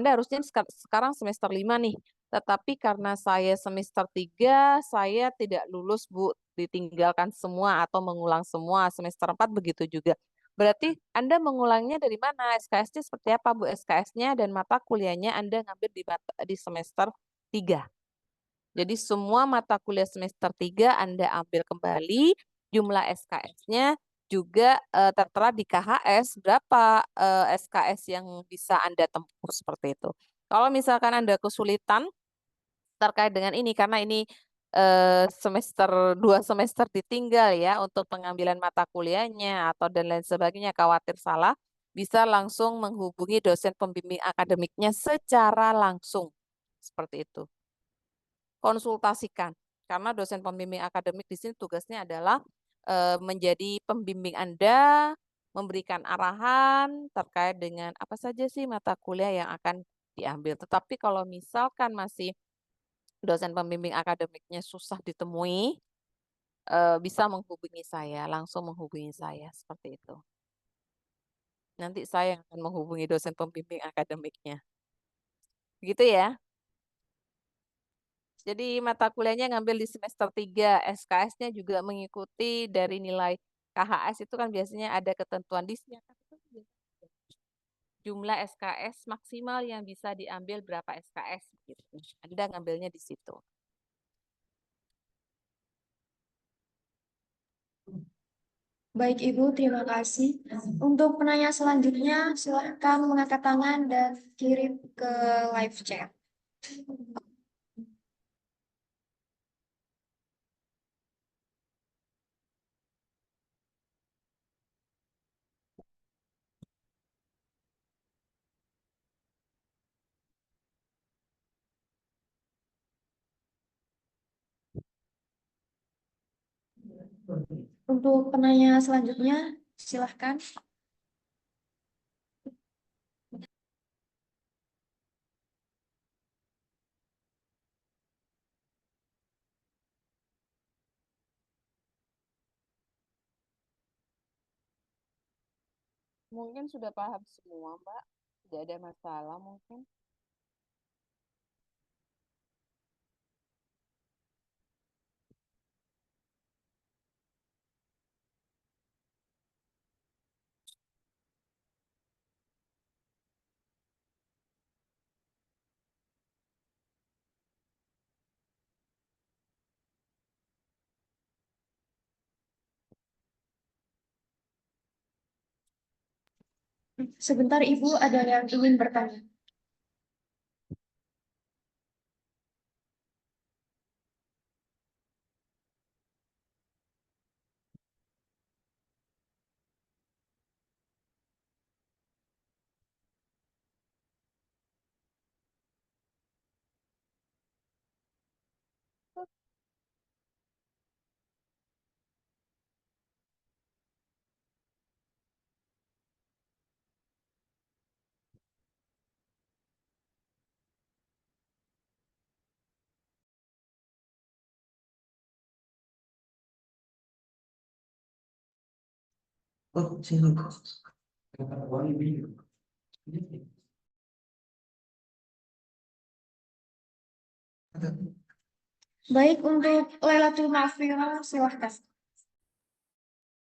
harusnya sekarang semester 5 nih. Tetapi karena saya semester 3, saya tidak lulus, Bu. Ditinggalkan semua atau mengulang semua. Semester 4 begitu juga. Berarti Anda mengulangnya dari mana? SKS-nya seperti apa, Bu? SKS-nya dan mata kuliahnya Anda ngambil di semester 3. Jadi semua mata kuliah semester 3 Anda ambil kembali, jumlah SKS-nya juga tertera di KHS berapa SKS yang bisa Anda tempuh seperti itu. Kalau misalkan Anda kesulitan terkait dengan ini, karena ini 2 semester ditinggal ya untuk pengambilan mata kuliahnya atau dan lain sebagainya, khawatir salah, bisa langsung menghubungi dosen pembimbing akademiknya secara langsung. Seperti itu. Konsultasikan, karena dosen pembimbing akademik di sini tugasnya adalah menjadi pembimbing Anda, memberikan arahan terkait dengan apa saja sih mata kuliah yang akan diambil. Tetapi kalau misalkan masih dosen pembimbing akademiknya susah ditemui, bisa menghubungi saya, langsung menghubungi saya seperti itu. Nanti saya yang akan menghubungi dosen pembimbing akademiknya. Begitu ya. Jadi mata kuliahnya ngambil di semester 3, SKS-nya juga mengikuti dari nilai KHS itu kan biasanya ada ketentuan disnya. Jumlah SKS maksimal yang bisa diambil berapa SKS gitu. Anda ngambilnya di situ. Baik Ibu, terima kasih. Untuk penanya selanjutnya, silahkan mengangkat tangan dan kirim ke live chat. Untuk penanya selanjutnya, silahkan. Mungkin sudah paham semua, Mbak. Tidak ada masalah mungkin. Sebentar Ibu, ada yang ingin bertanya. Baik, untuk Lailatul Mahfirah, silahkan.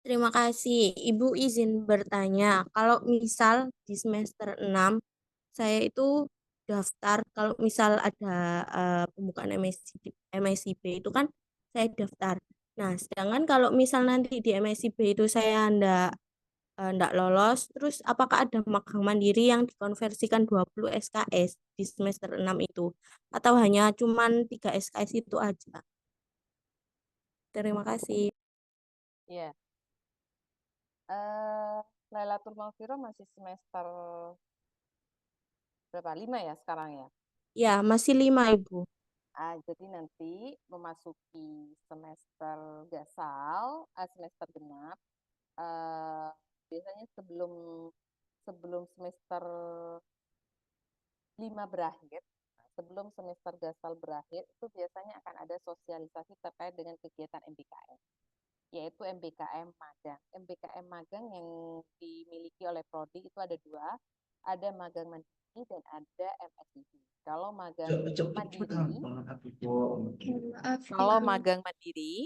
Terima kasih. Ibu izin bertanya, kalau misal di semester 6 saya itu daftar, kalau misal ada pembukaan MSIB itu kan saya daftar. Nah, sedangkan kalau misal nanti di MSIB itu saya ndak lolos, terus apakah ada magang mandiri yang dikonversikan 20 SKS di semester 6 itu? Atau hanya cuman 3 SKS itu aja? Terima kasih. Ya. Lailatul Mahfirah masih semester berapa? 5 ya sekarang ya? Ya, masih 5, Ibu. Jadi nanti memasuki semester gasal, semester genap, biasanya sebelum sebelum semester 5 berakhir, sebelum semester gasal berakhir, itu biasanya akan ada sosialisasi terkait dengan kegiatan MBKM, yaitu MBKM magang. MBKM magang yang dimiliki oleh Prodi itu ada 2, ada magang mandiri dan ada MSIB. Kalau magang mandiri, kalau magang mandiri,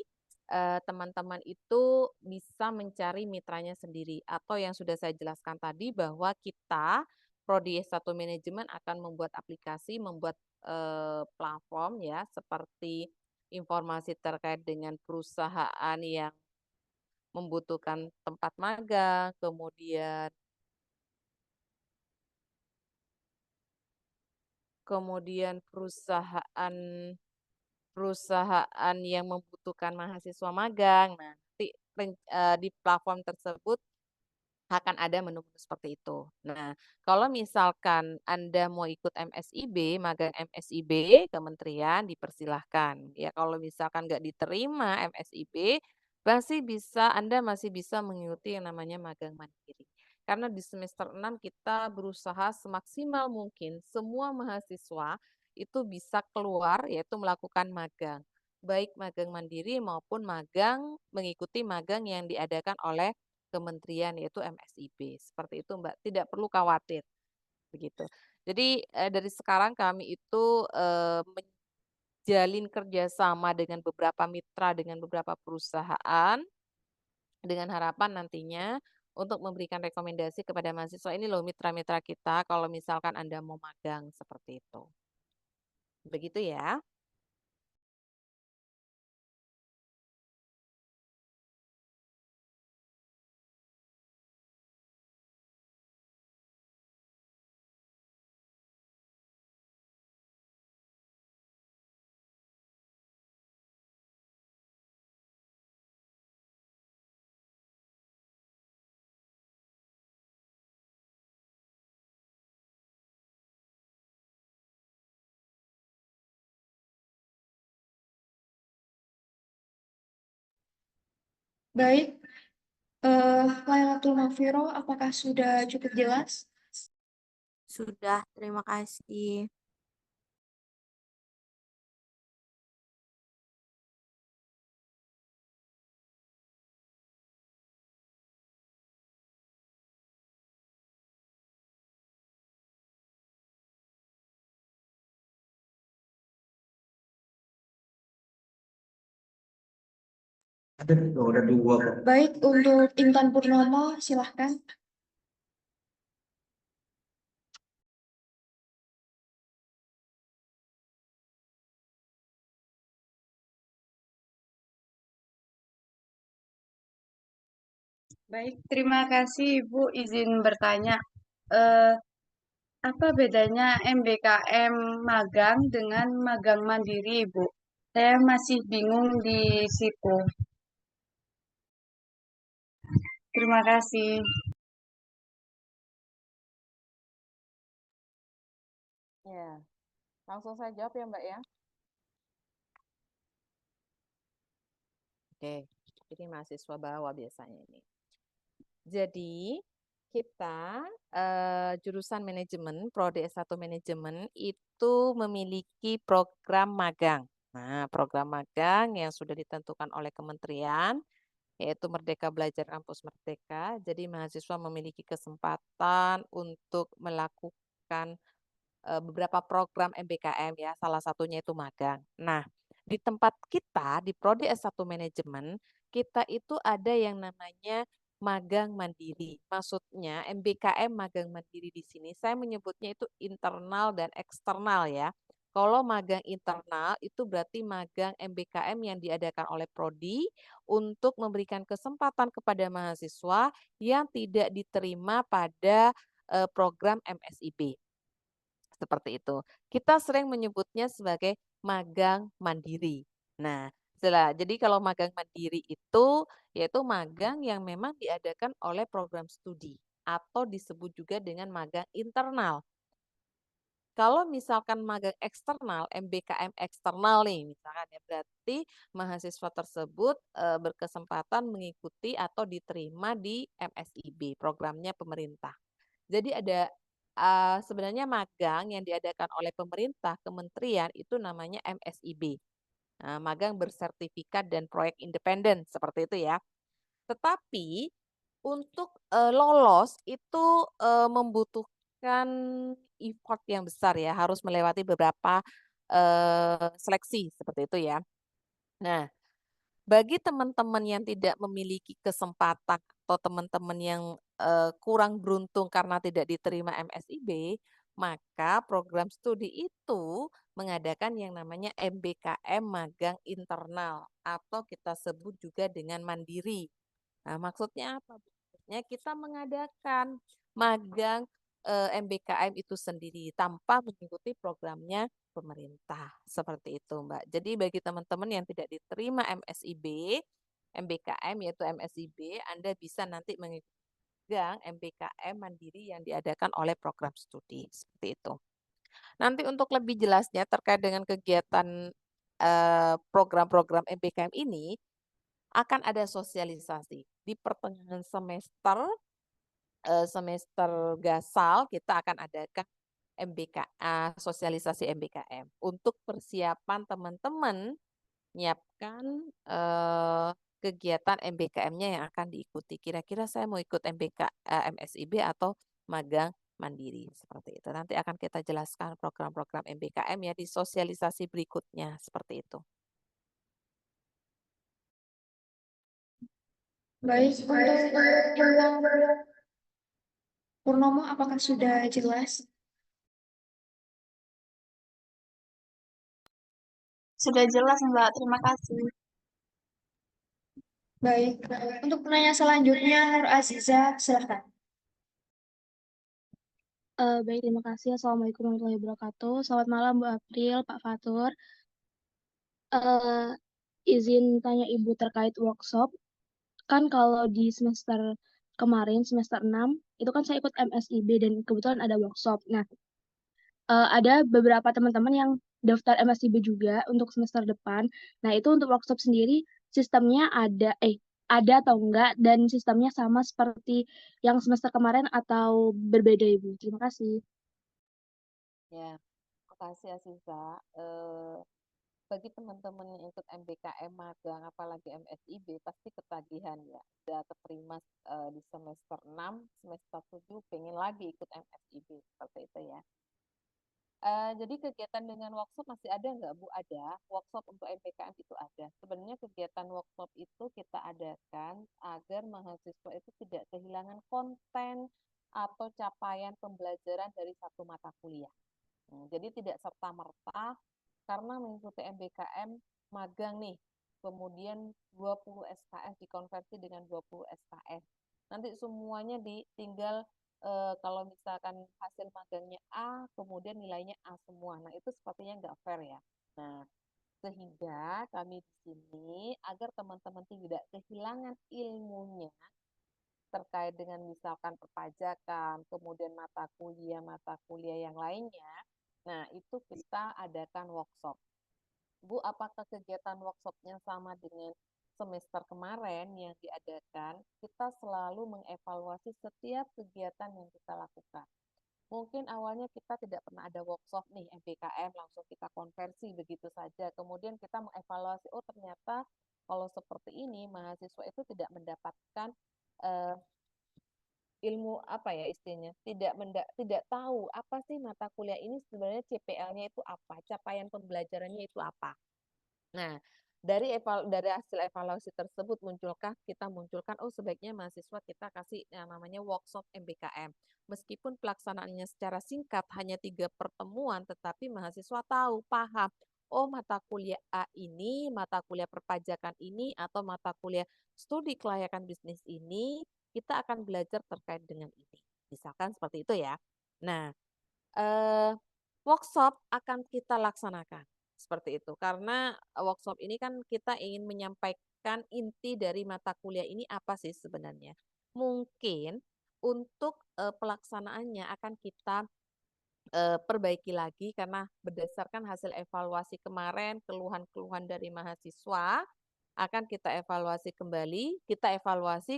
teman-teman itu bisa mencari mitranya sendiri, atau yang sudah saya jelaskan tadi bahwa kita Prodi S1 Manajemen akan membuat aplikasi, membuat platform ya, seperti informasi terkait dengan perusahaan yang membutuhkan tempat magang, kemudian perusahaan yang membutuhkan mahasiswa magang. Nah, nanti di platform tersebut akan ada menu-menu seperti itu. Nah, kalau misalkan Anda mau ikut MSIB, magang MSIB, kementerian dipersilahkan. Ya, kalau misalkan nggak diterima MSIB, Anda masih bisa mengikuti yang namanya magang mandiri. Karena di semester 6 kita berusaha semaksimal mungkin semua mahasiswa itu bisa keluar, yaitu melakukan magang. Baik magang mandiri maupun mengikuti magang yang diadakan oleh kementerian, yaitu MSIB. Seperti itu, Mbak. Tidak perlu khawatir. Begitu. Jadi dari sekarang kami itu menjalin kerjasama dengan beberapa mitra, dengan beberapa perusahaan, dengan harapan nantinya untuk memberikan rekomendasi kepada mahasiswa, ini loh mitra-mitra kita kalau misalkan Anda mau magang, seperti itu. Begitu ya. Baik, Lailatul Mahfirah, apakah sudah cukup jelas? Sudah, terima kasih. Ada dua. Baik, untuk Intan Purnomo, silahkan. Baik, terima kasih Ibu izin bertanya. Eh, apa bedanya MBKM magang dengan magang mandiri, Ibu? Saya masih bingung di situ. Terima kasih. Ya, langsung saya jawab ya Mbak ya. Oke, ini mahasiswa bawah biasanya ini. Jadi kita jurusan manajemen, prodi S1 manajemen itu memiliki program magang. Nah, program magang yang sudah ditentukan oleh kementerian yaitu Merdeka Belajar Kampus Merdeka. Jadi mahasiswa memiliki kesempatan untuk melakukan beberapa program MBKM ya, salah satunya itu magang. Nah, di tempat kita di prodi S1 manajemen, kita itu ada yang namanya magang mandiri. Maksudnya MBKM magang mandiri di sini saya menyebutnya itu internal dan eksternal ya. Kalau magang internal itu berarti magang MBKM yang diadakan oleh prodi untuk memberikan kesempatan kepada mahasiswa yang tidak diterima pada program MSIB. Seperti itu. Kita sering menyebutnya sebagai magang mandiri. Nah, jadi kalau magang mandiri itu yaitu magang yang memang diadakan oleh program studi atau disebut juga dengan magang internal. Kalau misalkan magang eksternal, MBKM eksternal nih, misalkan ya berarti mahasiswa tersebut berkesempatan mengikuti atau diterima di MSIB, programnya pemerintah. Jadi ada sebenarnya magang yang diadakan oleh pemerintah, kementerian itu namanya MSIB. Nah, magang bersertifikat dan proyek independen seperti itu ya. Tetapi untuk lolos itu membutuhkan effort yang besar ya, harus melewati beberapa seleksi seperti itu ya. Nah, bagi teman-teman yang tidak memiliki kesempatan atau teman-teman yang kurang beruntung karena tidak diterima MSIB, maka program studi itu mengadakan yang namanya MBKM magang internal atau kita sebut juga dengan mandiri. Nah, maksudnya apa? Maksudnya kita mengadakan magang MBKM itu sendiri tanpa mengikuti programnya pemerintah. Seperti itu, Mbak. Jadi bagi teman-teman yang tidak diterima MSIB, MBKM yaitu MSIB, Anda bisa nanti mengikuti MBKM mandiri yang diadakan oleh program studi. Seperti itu. Nanti untuk lebih jelasnya terkait dengan kegiatan program-program MBKM ini, akan ada sosialisasi di pertengahan semester gasal kita akan adakan sosialisasi MBKM untuk persiapan teman-teman menyiapkan kegiatan MBKM-nya yang akan diikuti. Kira-kira saya mau ikut MSIB atau magang mandiri seperti itu. Nanti akan kita jelaskan program-program MBKM ya di sosialisasi berikutnya seperti itu. Baik, untuk Intan Purnomo, apakah sudah jelas? Sudah jelas, Mbak. Terima kasih. Baik, untuk penanya selanjutnya, Nur Aziza, silahkan. Baik, terima kasih. Assalamualaikum warahmatullahi wabarakatuh. Selamat malam, Bu April, Pak Fatur. Izin tanya Ibu terkait workshop. Kan kalau di semester kemarin, semester 6, itu kan saya ikut MSIB dan kebetulan ada workshop. Nah, ada beberapa teman-teman yang daftar MSIB juga untuk semester depan. Nah, itu untuk workshop sendiri, sistemnya ada atau enggak, dan sistemnya sama seperti yang semester kemarin atau berbeda, Ibu? Terima kasih. Ya, terima kasih Aziza. Bagi teman-teman yang ikut MBKM magang, apalagi MSIB, pasti ketagihan ya. Udah keterima di semester 6, semester 7, pengen lagi ikut MSIB, seperti itu ya. Jadi kegiatan dengan workshop masih ada nggak, Bu? Ada. Workshop untuk MPKM itu ada. Sebenarnya kegiatan workshop itu kita adakan agar mahasiswa itu tidak kehilangan konten atau capaian pembelajaran dari satu mata kuliah. Jadi tidak serta-merta karena mengikuti MBKM magang nih, kemudian 20 SKS dikonversi dengan 20 SKS. Nanti semuanya tinggal kalau misalkan hasil magangnya A, kemudian nilainya A semua. Nah, itu sepertinya nggak fair ya. Nah, sehingga kami di sini agar teman-teman tidak kehilangan ilmunya terkait dengan misalkan perpajakan, kemudian mata kuliah yang lainnya. Nah, itu kita adakan workshop. Bu, apakah kegiatan workshopnya sama dengan semester kemarin yang diadakan? Kita selalu mengevaluasi setiap kegiatan yang kita lakukan. Mungkin awalnya kita tidak pernah ada workshop nih, MBKM, langsung kita konversi begitu saja. Kemudian kita mengevaluasi, oh ternyata kalau seperti ini, mahasiswa itu tidak mendapatkan ilmu apa ya istilahnya, tidak tahu apa sih mata kuliah ini sebenarnya CPL-nya itu apa, capaian pembelajarannya itu apa. Nah, dari hasil evaluasi tersebut kita munculkan, oh sebaiknya mahasiswa kita kasih yang namanya workshop MBKM. Meskipun pelaksanaannya secara singkat hanya 3 pertemuan, tetapi mahasiswa tahu, paham, oh mata kuliah A ini, mata kuliah perpajakan ini, atau mata kuliah studi kelayakan bisnis ini, kita akan belajar terkait dengan ini. Misalkan seperti itu ya. Nah, workshop akan kita laksanakan seperti itu. Karena workshop ini kan kita ingin menyampaikan inti dari mata kuliah ini apa sih sebenarnya. Mungkin untuk pelaksanaannya akan kita perbaiki lagi karena berdasarkan hasil evaluasi kemarin, keluhan-keluhan dari mahasiswa, akan kita evaluasi kembali,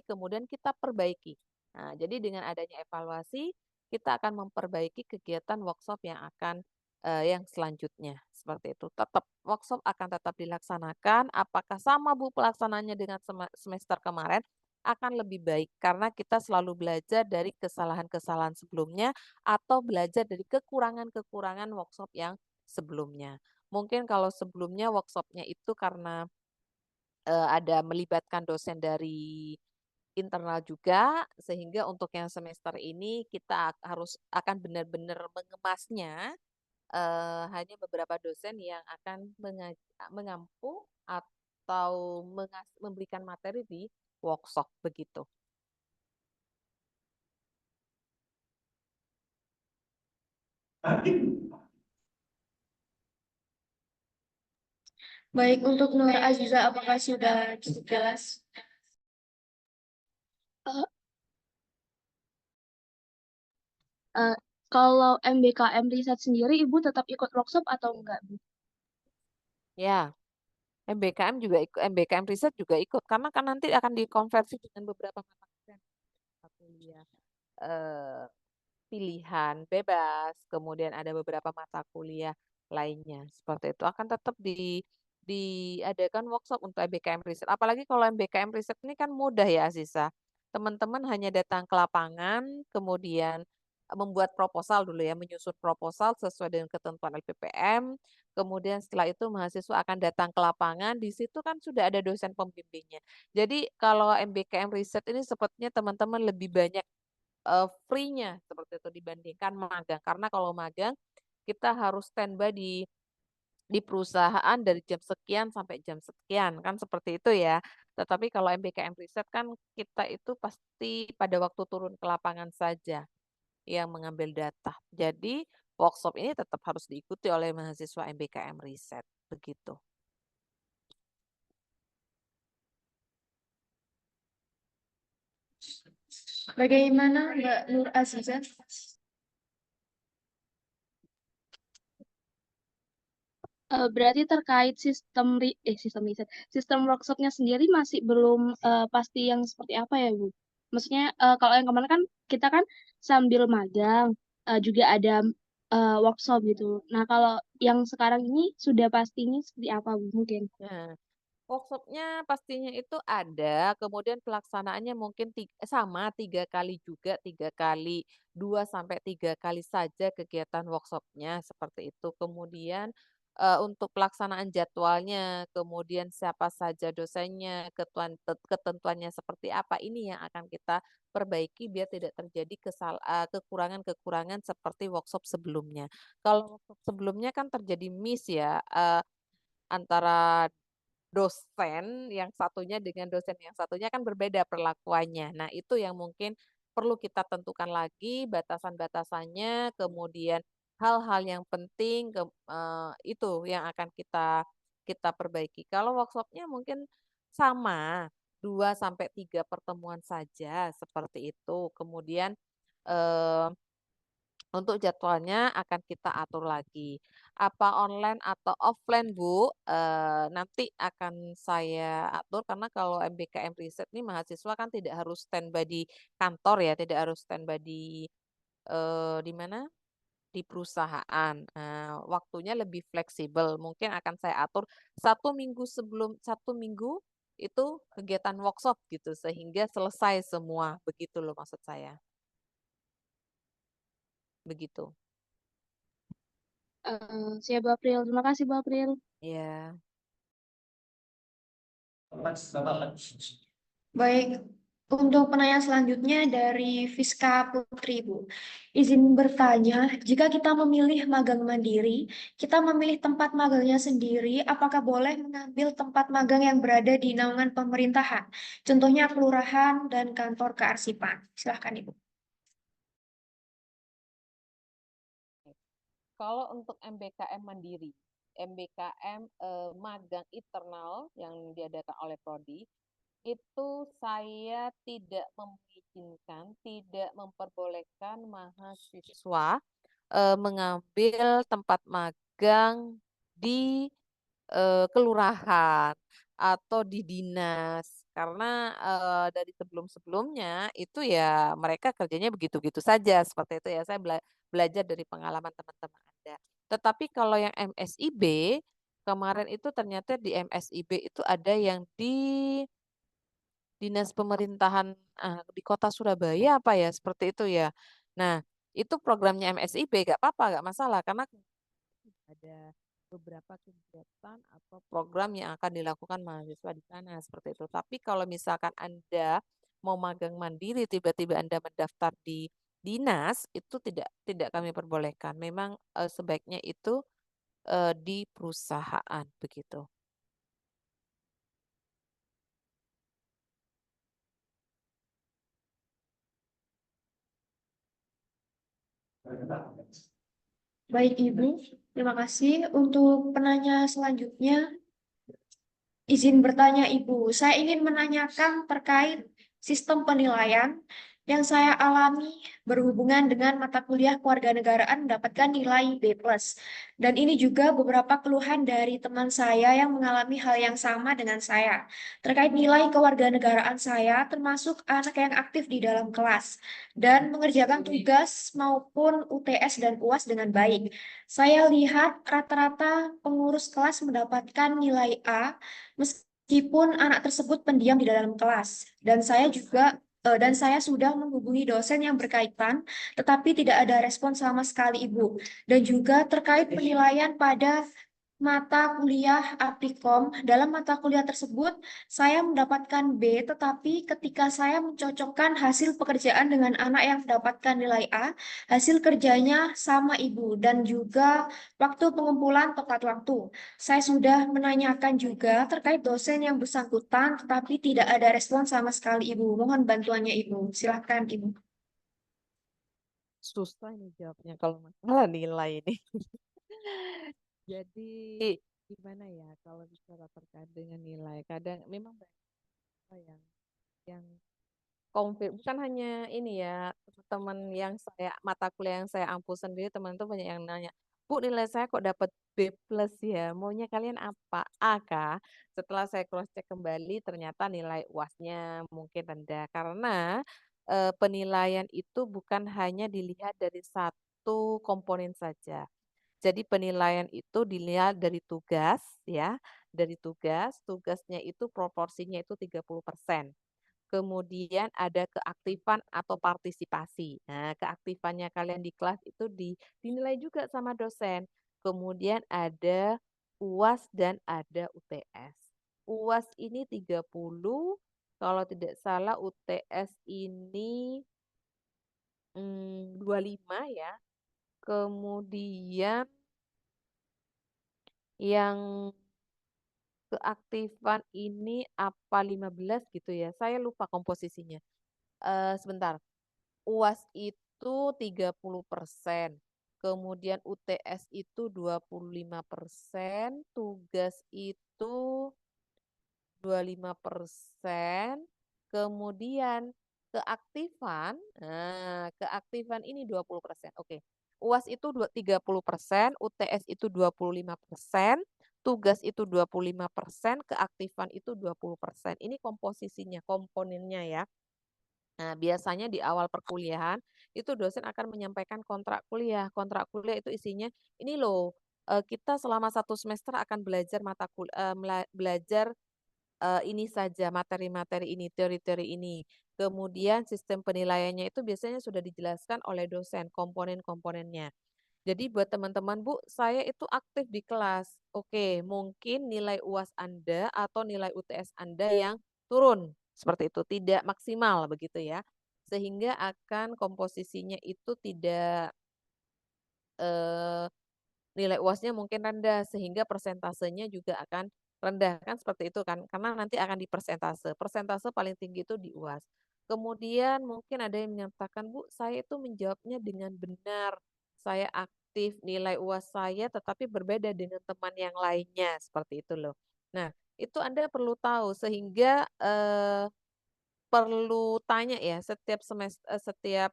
kemudian kita perbaiki. Nah, jadi dengan adanya evaluasi, kita akan memperbaiki kegiatan workshop yang selanjutnya seperti itu. Workshop akan tetap dilaksanakan. Apakah sama Bu pelaksanaannya dengan semester kemarin? Akan lebih baik karena kita selalu belajar dari kesalahan-kesalahan sebelumnya atau belajar dari kekurangan-kekurangan workshop yang sebelumnya. Mungkin kalau sebelumnya workshopnya itu karena ada melibatkan dosen dari internal juga, sehingga untuk yang semester ini kita akan benar-benar mengemasnya hanya beberapa dosen yang akan mengampu atau memberikan materi di workshop begitu. Baik, untuk Nur Aziza, apakah sudah cukup jelas? Kalau MBKM riset sendiri, Ibu tetap ikut workshop atau enggak, Bu? Ya, MBKM riset juga ikut karena kan nanti akan dikonversi dengan beberapa mata kuliah pilihan bebas, kemudian ada beberapa mata kuliah lainnya seperti itu akan tetap diadakan workshop untuk MBKM riset. Apalagi kalau MBKM riset ini kan mudah ya Aziza. Teman-teman hanya datang ke lapangan, kemudian membuat proposal dulu ya, menyusun proposal sesuai dengan ketentuan LPPM. Kemudian setelah itu mahasiswa akan datang ke lapangan, di situ kan sudah ada dosen pembimbingnya. Jadi kalau MBKM riset ini sepertinya teman-teman lebih banyak free-nya seperti itu dibandingkan magang. Karena kalau magang kita harus standby di perusahaan dari jam sekian sampai jam sekian kan seperti itu ya. Tetapi kalau MBKM riset kan kita itu pasti pada waktu turun ke lapangan saja yang mengambil data. Jadi workshop ini tetap harus diikuti oleh mahasiswa MBKM riset begitu. Bagaimana Mbak Nur Aziza? Berarti terkait sistem workshopnya sendiri masih belum pasti yang seperti apa ya, Bu? Maksudnya kalau yang kemarin kan kita kan sambil magang juga ada workshop gitu. Nah, kalau yang sekarang ini sudah pastinya seperti apa, Bu? Mungkin. Nah, Workshopnya pastinya itu ada, kemudian pelaksanaannya mungkin sama 3 kali juga, 3 kali, 2 sampai 3 kali saja kegiatan workshopnya seperti itu. Kemudian untuk pelaksanaan jadwalnya, kemudian siapa saja dosennya, ketentuannya seperti apa, ini yang akan kita perbaiki biar tidak terjadi kekurangan-kekurangan seperti workshop sebelumnya. Kalau workshop sebelumnya kan terjadi miss ya, antara dosen yang satunya dengan dosen yang satunya kan berbeda perlakuannya. Nah, itu yang mungkin perlu kita tentukan lagi batasan-batasannya, kemudian hal-hal yang penting itu yang akan kita kita perbaiki. Kalau workshopnya mungkin sama 2 sampai 3 pertemuan saja seperti itu. Kemudian eh, untuk jadwalnya akan kita atur lagi. Apa online atau offline, Bu? Nanti akan saya atur karena kalau MBKM Riset ini mahasiswa kan tidak harus standby di kantor ya, tidak harus standby di mana? Di perusahaan. Waktunya lebih fleksibel. Mungkin akan saya atur 1 minggu itu kegiatan workshop gitu sehingga selesai semua. Begitu loh maksud saya. Begitu. Siap Bu April. Terima kasih Bu April. Ya. Baik, untuk penanya selanjutnya dari Fiska Putri, Bu. Izin bertanya, jika kita memilih magang mandiri, kita memilih tempat magangnya sendiri, apakah boleh mengambil tempat magang yang berada di naungan pemerintahan? Contohnya kelurahan dan kantor kearsipan. Silahkan, Ibu. Kalau untuk MBKM mandiri, MBKM magang internal yang diadakan oleh Prodi, itu saya tidak mengizinkan, tidak memperbolehkan mahasiswa mengambil tempat magang di kelurahan atau di dinas karena dari sebelum-sebelumnya itu ya mereka kerjanya begitu-begitu saja seperti itu ya saya belajar dari pengalaman teman-teman Anda. Tetapi kalau yang MSIB kemarin itu ternyata di MSIB itu ada yang di dinas pemerintahan di kota Surabaya apa ya seperti itu ya. Nah itu programnya MSIB gak apa-apa gak masalah karena ada beberapa kegiatan atau program yang akan dilakukan mahasiswa di sana seperti itu. Tapi kalau misalkan Anda mau magang mandiri, tiba-tiba Anda mendaftar di dinas, itu tidak kami perbolehkan. Memang sebaiknya itu di perusahaan begitu. Baik, Ibu. Terima kasih. Untuk penanya selanjutnya, izin bertanya, Ibu. Saya ingin menanyakan terkait sistem penilaian yang saya alami berhubungan dengan mata kuliah kewarganegaraan mendapatkan nilai B+. Dan ini juga beberapa keluhan dari teman saya yang mengalami hal yang sama dengan saya. Terkait nilai kewarganegaraan saya, termasuk anak yang aktif di dalam kelas dan mengerjakan tugas maupun UTS dan UAS dengan baik. Saya lihat rata-rata pengurus kelas mendapatkan nilai A, meskipun anak tersebut pendiam di dalam kelas. Dan saya sudah menghubungi dosen yang berkaitan, tetapi tidak ada respon sama sekali, Ibu. Dan juga terkait penilaian pada mata kuliah Aptikom, dalam mata kuliah tersebut saya mendapatkan B, tetapi ketika saya mencocokkan hasil pekerjaan dengan anak yang mendapatkan nilai A, hasil kerjanya sama, Ibu, dan juga waktu pengumpulan tepat waktu. Saya sudah menanyakan juga terkait dosen yang bersangkutan, tetapi tidak ada respon sama sekali, Ibu. Mohon bantuannya, Ibu. Silahkan, Ibu. Susah nih jawabnya kalau masalah nilai ini. Jadi gimana ya kalau bicara terkait dengan nilai, kadang memang banyak yang bukan hanya ini ya teman-teman yang saya mata kuliah yang saya ampu sendiri teman itu banyak yang nanya, Bu nilai saya kok dapat B+ ya, maunya kalian apa? A kah? Setelah saya cross check kembali ternyata nilai UASnya mungkin rendah karena penilaian itu bukan hanya dilihat dari satu komponen saja. Jadi penilaian itu dilihat dari tugas ya, dari tugas, tugasnya itu proporsinya itu 30%. Kemudian ada keaktifan atau partisipasi. Nah, keaktifannya kalian di kelas itu dinilai juga sama dosen. Kemudian ada UAS dan ada UTS. UAS ini 30, kalau tidak salah UTS ini 25 ya. Kemudian yang keaktifan ini apa 15 gitu ya. Saya lupa komposisinya. Sebentar. UAS itu 30%. Kemudian UTS itu 25%, tugas itu 25%, kemudian keaktifan ini 20%. Oke. UAS itu 30%, UTS itu 25%, tugas itu 25%, keaktifan itu 20%. Ini komposisinya, komponennya ya. Nah, biasanya di awal perkuliahan itu dosen akan menyampaikan kontrak kuliah. Kontrak kuliah itu isinya ini loh, kita selama 1 semester akan belajar belajar ini saja, materi-materi ini, teori-teori ini. Kemudian sistem penilaiannya itu biasanya sudah dijelaskan oleh dosen, komponen-komponennya. Jadi buat teman-teman, Bu, saya itu aktif di kelas. Oke, mungkin nilai UAS Anda atau nilai UTS Anda yang turun. Seperti itu, tidak maksimal begitu ya. Sehingga akan komposisinya itu tidak eh, nilai UASnya mungkin rendah sehingga persentasenya juga akan rendah kan seperti itu kan karena nanti akan dipersentase. Persentase paling tinggi itu di UAS. Kemudian mungkin ada yang menyatakan, Bu, saya itu menjawabnya dengan benar. Saya aktif nilai UAS saya tetapi berbeda dengan teman yang lainnya seperti itu loh. Nah, itu Anda perlu tahu sehingga perlu tanya ya setiap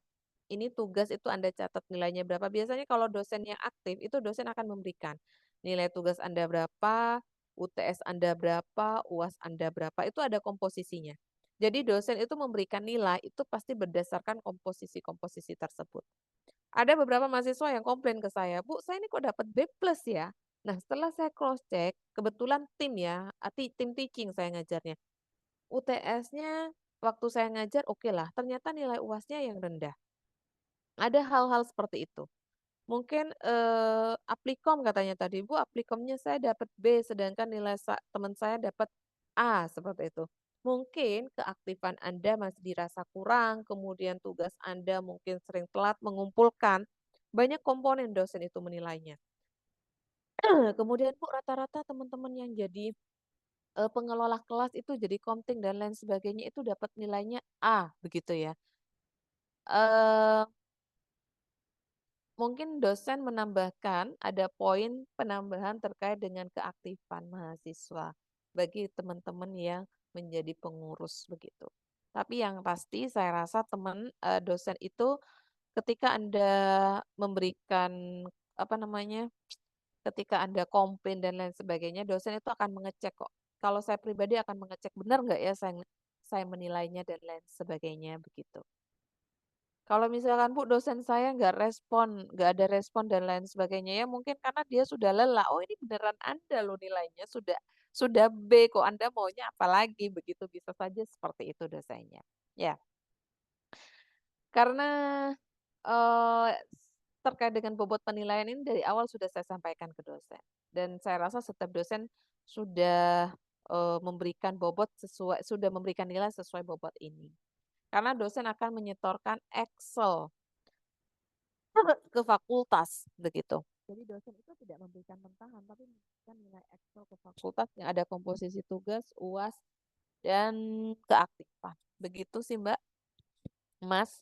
ini tugas itu Anda catat nilainya berapa. Biasanya kalau dosen yang aktif itu dosen akan memberikan nilai tugas Anda berapa, UTS Anda berapa, UAS Anda berapa, itu ada komposisinya. Jadi dosen itu memberikan nilai itu pasti berdasarkan komposisi-komposisi tersebut. Ada beberapa mahasiswa yang komplain ke saya, Bu, saya ini kok dapat B+ ya. Nah, setelah saya cross check, kebetulan tim ya, tim teaching saya ngajarnya. UTS-nya waktu saya ngajar oke lah, ternyata nilai UAS-nya yang rendah. Ada hal-hal seperti itu. Mungkin Aplikom katanya tadi, Bu, Aplikomnya saya dapat B, sedangkan nilai teman saya dapat A, seperti itu. Mungkin keaktifan Anda masih dirasa kurang, kemudian tugas Anda mungkin sering telat mengumpulkan. Banyak komponen dosen itu menilainya. Kemudian Bu, rata-rata teman-teman yang jadi pengelola kelas itu jadi komting dan lain sebagainya itu dapat nilainya A, begitu ya. Mungkin dosen menambahkan ada poin penambahan terkait dengan keaktifan mahasiswa bagi teman-teman yang menjadi pengurus begitu. Tapi yang pasti saya rasa dosen itu ketika Anda memberikan ketika Anda komplain dan lain sebagainya, dosen itu akan mengecek kok. Kalau saya pribadi akan mengecek benar nggak ya saya menilainya dan lain sebagainya begitu. Kalau misalkan Bu dosen saya nggak ada respon dan lain sebagainya ya mungkin karena dia sudah lelah. Oh ini beneran Anda loh nilainya sudah B kok Anda maunya apa lagi begitu bisa saja seperti itu dosennya. Ya. Karena terkait dengan bobot penilaian ini dari awal sudah saya sampaikan ke dosen dan saya rasa setiap dosen sudah memberikan sudah memberikan nilai sesuai bobot ini. Karena dosen akan menyetorkan Excel ke fakultas begitu. Jadi dosen itu tidak memberikan mentahan tapi memberikan nilai Excel ke fakultas yang ada komposisi tugas, UAS dan keaktifan. Begitu sih Mbak. Mas.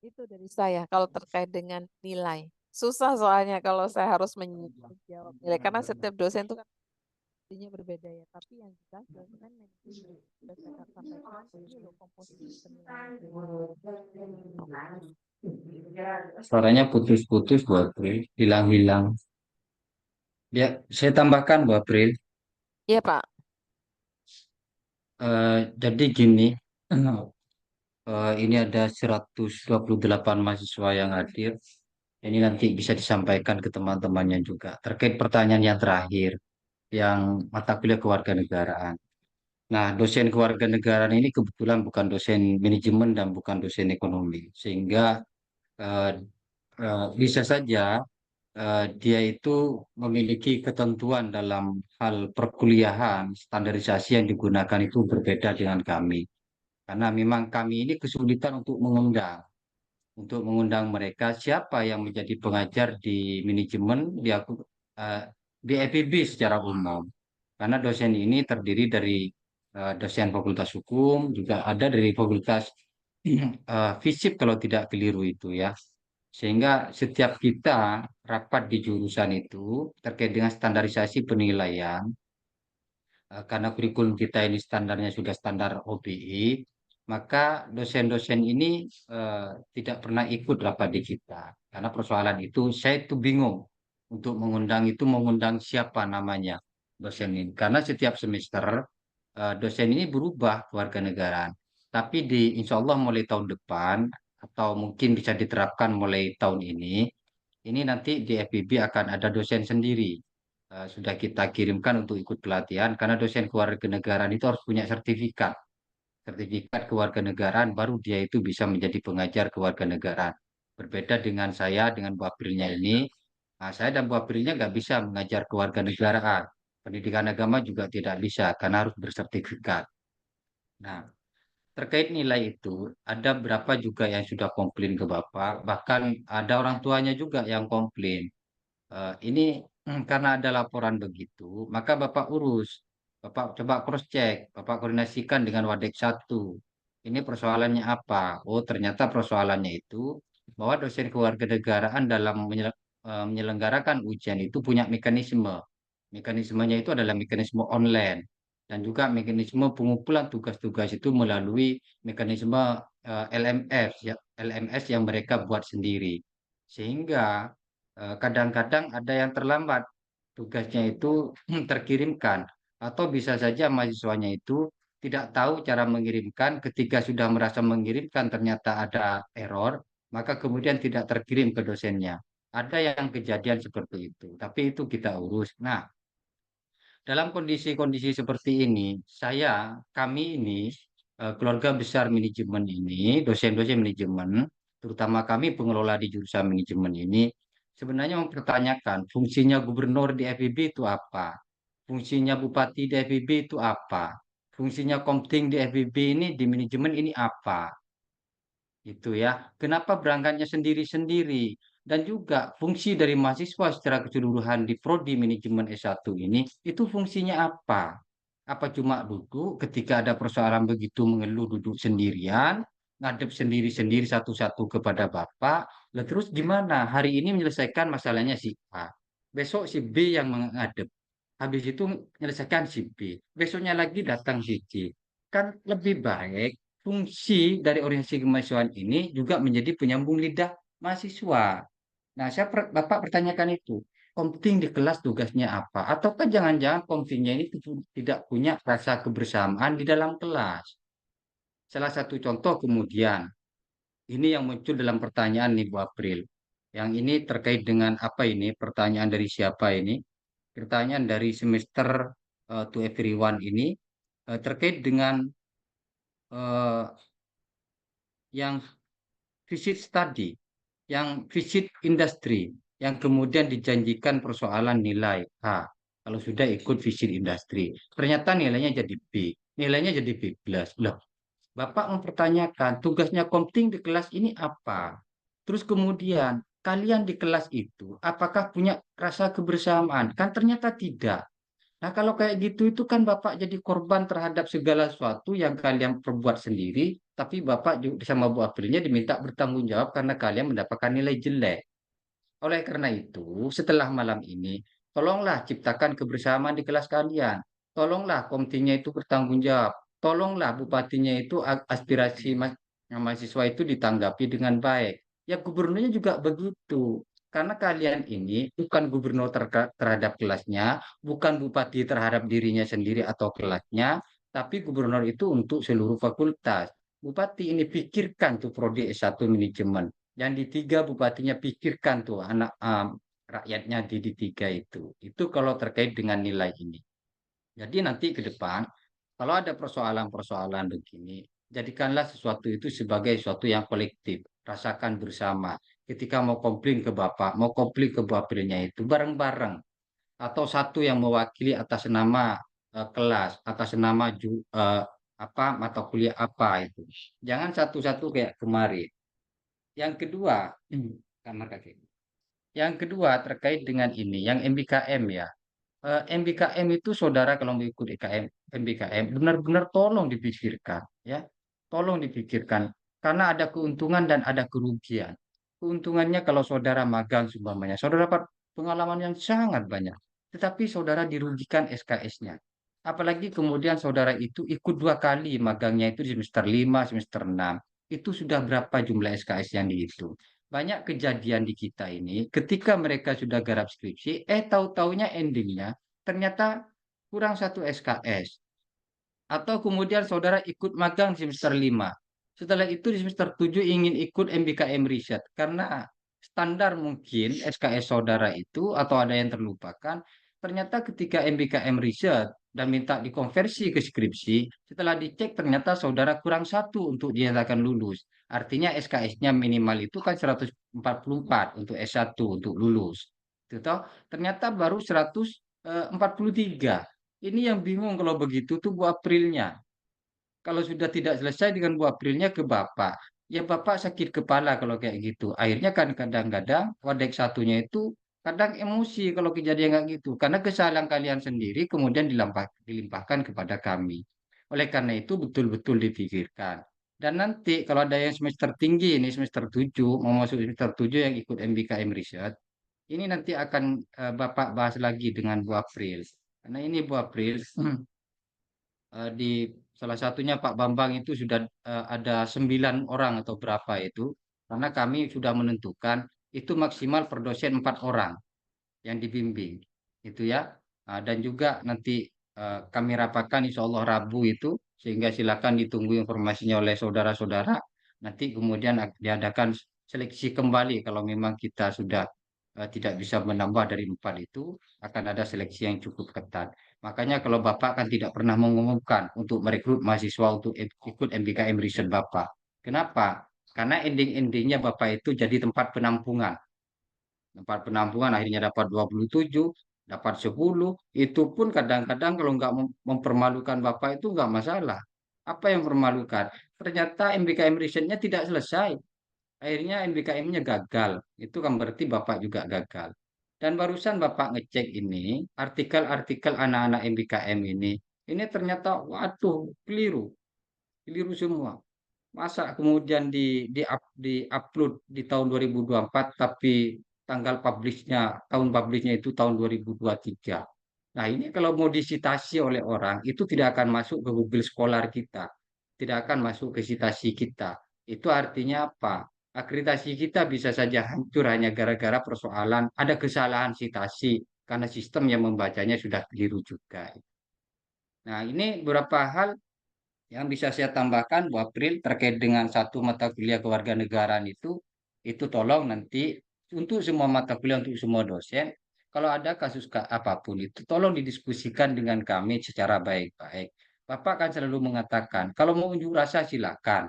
Itu dari saya kalau terkait dengan nilai. Susah soalnya kalau saya harus menjawab nilai karena setiap dosen itu kan artinya berbeda ya. Tapi yang jelas dosen sudah saya sampaikan ini loh komposisi penilaian. Suaranya putus-putus Bu April, hilang-hilang. Ya, saya tambahkan Bu April. Iya Pak. Jadi gini, ini ada 128 mahasiswa yang hadir. Ini nanti bisa disampaikan ke teman-temannya juga. Terkait pertanyaan yang terakhir, yang mata kuliah kewarganegaraan. Nah, dosen kewarganegaraan ini kebetulan bukan dosen manajemen dan bukan dosen ekonomi, sehingga eh, bisa saja dia itu memiliki ketentuan dalam hal perkuliahan, standarisasi yang digunakan itu berbeda dengan kami. Karena memang kami ini kesulitan untuk mengundang mereka siapa yang menjadi pengajar di manajemen eh, di FIB secara umum. Karena dosen ini terdiri dari dosen Fakultas Hukum, juga ada dari Fakultas FISIP kalau tidak keliru itu ya. Sehingga setiap kita rapat di jurusan itu terkait dengan standarisasi penilaian, karena kurikulum kita ini standarnya sudah standar OBI, maka dosen-dosen ini tidak pernah ikut rapat di kita. Karena persoalan itu saya itu bingung untuk mengundang siapa namanya dosen ini. Karena setiap semester dosen ini berubah kewarganegaraan. Tapi insya Allah mulai tahun depan atau mungkin bisa diterapkan mulai tahun ini nanti di FIB akan ada dosen sendiri. Sudah kita kirimkan untuk ikut pelatihan karena dosen kewarganegaraan itu harus punya sertifikat kewarganegaraan baru dia itu bisa menjadi pengajar kewarganegaraan. Berbeda dengan saya dengan Bu Aprilnya ini, saya dan Bu Aprilnya nggak bisa mengajar kewarganegaraan. Pendidikan agama juga tidak bisa karena harus bersertifikat. Nah, terkait nilai itu, ada berapa juga yang sudah komplain ke Bapak, bahkan ada orang tuanya juga yang komplain. Ini karena ada laporan begitu, maka Bapak urus. Bapak coba cross check, Bapak koordinasikan dengan Wadek 1. Ini persoalannya apa? Oh, ternyata persoalannya itu bahwa dosen kewarganegaraan dalam menyelenggarakan ujian itu punya mekanisme. Mekanismenya itu adalah mekanisme online dan juga mekanisme pengumpulan tugas-tugas itu melalui mekanisme LMS yang mereka buat sendiri. Sehingga kadang-kadang ada yang terlambat tugasnya itu terkirimkan atau bisa saja mahasiswanya itu tidak tahu cara mengirimkan ketika sudah merasa mengirimkan ternyata ada error maka kemudian tidak terkirim ke dosennya. Ada yang kejadian seperti itu, tapi itu kita urus. Nah, dalam kondisi-kondisi seperti ini, kami ini, keluarga besar manajemen ini, dosen-dosen manajemen, terutama kami pengelola di jurusan manajemen ini, sebenarnya mempertanyakan fungsinya gubernur di FIB itu apa? Fungsinya bupati di FIB itu apa? Fungsinya komting di FIB ini, di manajemen ini apa? Itu ya. Kenapa berangkatnya sendiri-sendiri? Dan juga fungsi dari mahasiswa secara keseluruhan di prodi manajemen S1 ini, itu fungsinya apa? Apa cuma duduk ketika ada persoalan begitu mengeluh duduk sendirian, ngadep sendiri-sendiri satu-satu kepada Bapak, lalu terus gimana? Hari ini menyelesaikan masalahnya si A, besok si B yang menghadap. Habis itu menyelesaikan si B. Besoknya lagi datang si C. Kan lebih baik fungsi dari organisasi kemahasiswaan ini juga menjadi penyambung lidah mahasiswa. Nah, Bapak pertanyakan itu, komting di kelas tugasnya apa? Ataukah jangan-jangan komtingnya ini tidak punya rasa kebersamaan di dalam kelas? Salah satu contoh kemudian, ini yang muncul dalam pertanyaan nih Bu April. Yang ini terkait dengan apa ini? Pertanyaan dari siapa ini? Pertanyaan dari semester to everyone ini terkait dengan eh, yang visit study, yang visit industri, yang kemudian dijanjikan persoalan nilai A. Kalau sudah ikut visit industri, ternyata nilainya jadi B, nilainya jadi B+. Loh, Bapak mempertanyakan tugasnya komting di kelas ini apa? Terus kemudian kalian di kelas itu apakah punya rasa kebersamaan? Kan ternyata tidak. Nah, kalau kayak gitu itu kan Bapak jadi korban terhadap segala sesuatu yang kalian perbuat sendiri, tapi Bapak juga sama Bu Aprilnya diminta bertanggung jawab karena kalian mendapatkan nilai jelek. Oleh karena itu, setelah malam ini, tolonglah ciptakan kebersamaan di kelas kalian. Tolonglah komtinya itu bertanggung jawab. Tolonglah bupatinya itu aspirasi mahasiswa itu ditanggapi dengan baik. Ya gubernurnya juga begitu. Karena kalian ini bukan gubernur terhadap kelasnya, bukan bupati terhadap dirinya sendiri atau kelasnya, tapi gubernur itu untuk seluruh fakultas. Bupati ini pikirkan tuh prodi S1 manajemen. Yang di 3 bupatinya pikirkan tuh anak rakyatnya di 3 itu. Itu kalau terkait dengan nilai ini. Jadi nanti ke depan kalau ada persoalan-persoalan begini, jadikanlah sesuatu itu sebagai sesuatu yang kolektif, rasakan bersama. Ketika mau komplain ke Bapak, mau komplain ke Bu Aprilnya itu bareng-bareng atau satu yang mewakili atas nama kelas, atas nama apa mata kuliah apa itu. Jangan satu-satu kayak kemarin. Yang kedua, kamar kaki. Yang kedua terkait dengan ini, yang MBKM ya. MBKM itu saudara kalau mau ikut MBKM benar-benar tolong dipikirkan ya. Tolong dipikirkan karena ada keuntungan dan ada kerugian. Keuntungannya kalau saudara magang umpamanya, saudara dapat pengalaman yang sangat banyak. Tetapi saudara dirugikan SKS-nya. Apalagi kemudian saudara itu ikut 2 kali magangnya itu di semester 5, semester 6. Itu sudah berapa jumlah SKS yang dihitung. Banyak kejadian di kita ini ketika mereka sudah garap skripsi, tahu-taunya endingnya ternyata kurang 1 SKS. Atau kemudian saudara ikut magang di semester 5. Setelah itu di semester 7 ingin ikut MBKM riset. Karena standar mungkin SKS saudara itu atau ada yang terlupakan. Ternyata ketika MBKM riset dan minta dikonversi ke skripsi, setelah dicek ternyata saudara kurang 1 untuk dinyatakan lulus. Artinya SKS-nya minimal itu kan 144 untuk S1 untuk lulus. Itu toh, ternyata baru 143. Ini yang bingung kalau begitu tuh Bu Aprilnya. Kalau sudah tidak selesai dengan Bu Aprilnya ke Bapak. Ya Bapak sakit kepala kalau kayak gitu. Akhirnya kan kadang-kadang wadek satunya itu kadang emosi kalau kejadian kayak gitu. Karena kesalahan kalian sendiri kemudian dilimpahkan kepada kami. Oleh karena itu betul-betul dipikirkan. Dan nanti kalau ada yang semester tinggi ini semester 7 mau masuk semester 7 yang ikut MBKM Research, ini nanti akan Bapak bahas lagi dengan Bu April. Karena ini Bu April, di salah satunya Pak Bambang itu sudah ada 9 orang atau berapa itu. Karena kami sudah menentukan itu maksimal per dosen 4 orang yang dibimbing. Itu ya. Dan juga nanti kami rapatkan insya Allah Rabu itu. Sehingga silakan ditunggu informasinya oleh saudara-saudara. Nanti kemudian diadakan seleksi kembali kalau memang kita sudah tidak bisa menambah dari 4 itu, akan ada seleksi yang cukup ketat. Makanya kalau Bapak kan tidak pernah mengumumkan untuk merekrut mahasiswa untuk ikut MBKM Research Bapak. Kenapa? Karena ending-endingnya Bapak itu jadi tempat penampungan. Tempat penampungan akhirnya dapat 27, dapat 10. Itu pun kadang-kadang kalau nggak mempermalukan Bapak itu nggak masalah. Apa yang mempermalukan? Ternyata MBKM Research-nya tidak selesai. Akhirnya MBKM-nya gagal. Itu kan berarti Bapak juga gagal. Dan barusan Bapak ngecek ini, artikel-artikel anak-anak MBKM ini ternyata, waduh, keliru. Keliru semua. Masa kemudian di-upload di tahun 2024, tapi tahun publishnya itu tahun 2023. Nah, ini kalau mau disitasi oleh orang, itu tidak akan masuk ke Google Scholar kita. Tidak akan masuk ke citasi kita. Itu artinya apa? Akreditasi kita bisa saja hancur hanya gara-gara persoalan ada kesalahan citasi karena sistem yang membacanya sudah keliru juga. Nah, ini beberapa hal yang bisa saya tambahkan Bu April terkait dengan satu mata kuliah kewarganegaraan itu tolong nanti untuk semua mata kuliah untuk semua dosen, kalau ada kasus apapun itu tolong didiskusikan dengan kami secara baik-baik. Bapak kan selalu mengatakan, kalau mau unjuk rasa silakan.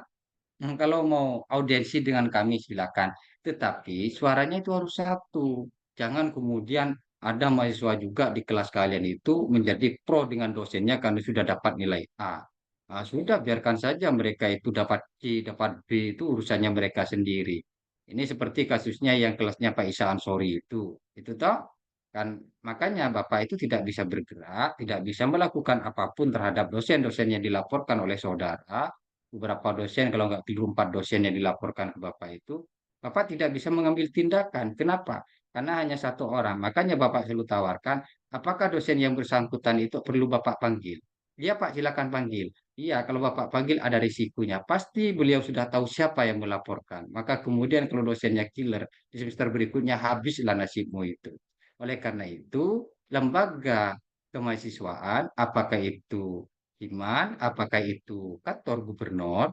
Kalau mau audiensi dengan kami silakan. Tetapi suaranya itu harus satu. Jangan kemudian ada mahasiswa juga di kelas kalian itu menjadi pro dengan dosennya karena sudah dapat nilai A. Nah, sudah biarkan saja mereka itu dapat C, dapat B, itu urusannya mereka sendiri. Ini seperti kasusnya yang kelasnya Pak Isa Ansori itu. Itu toh kan makanya Bapak itu tidak bisa bergerak, tidak bisa melakukan apapun terhadap dosen-dosen yang dilaporkan oleh saudara. Beberapa dosen kalau nggak keliru 4 dosen yang dilaporkan ke Bapak itu, Bapak tidak bisa mengambil tindakan. Kenapa? Karena hanya 1 orang. Makanya Bapak selalu tawarkan, apakah dosen yang bersangkutan itu perlu Bapak panggil? Iya Pak, silakan panggil. Iya, kalau Bapak panggil ada risikonya. Pasti beliau sudah tahu siapa yang melaporkan. Maka kemudian kalau dosennya killer, di semester berikutnya habislah nasibmu itu. Oleh karena itu, lembaga kemahasiswaan, apakah itu Himan, apakah itu kantor gubernur,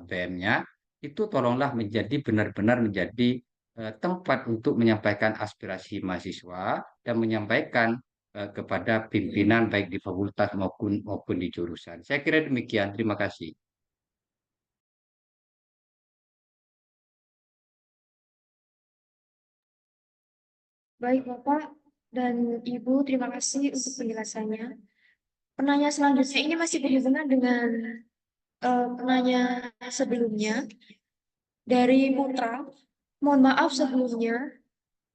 BEM-nya, itu tolonglah benar-benar menjadi tempat untuk menyampaikan aspirasi mahasiswa dan menyampaikan kepada pimpinan baik di fakultas maupun di jurusan. Saya kira demikian. Terima kasih. Baik, Bapak dan Ibu, terima kasih untuk penjelasannya. Penanya selanjutnya ini masih berhubungan dengan penanya sebelumnya dari Putra. Mohon maaf sebelumnya,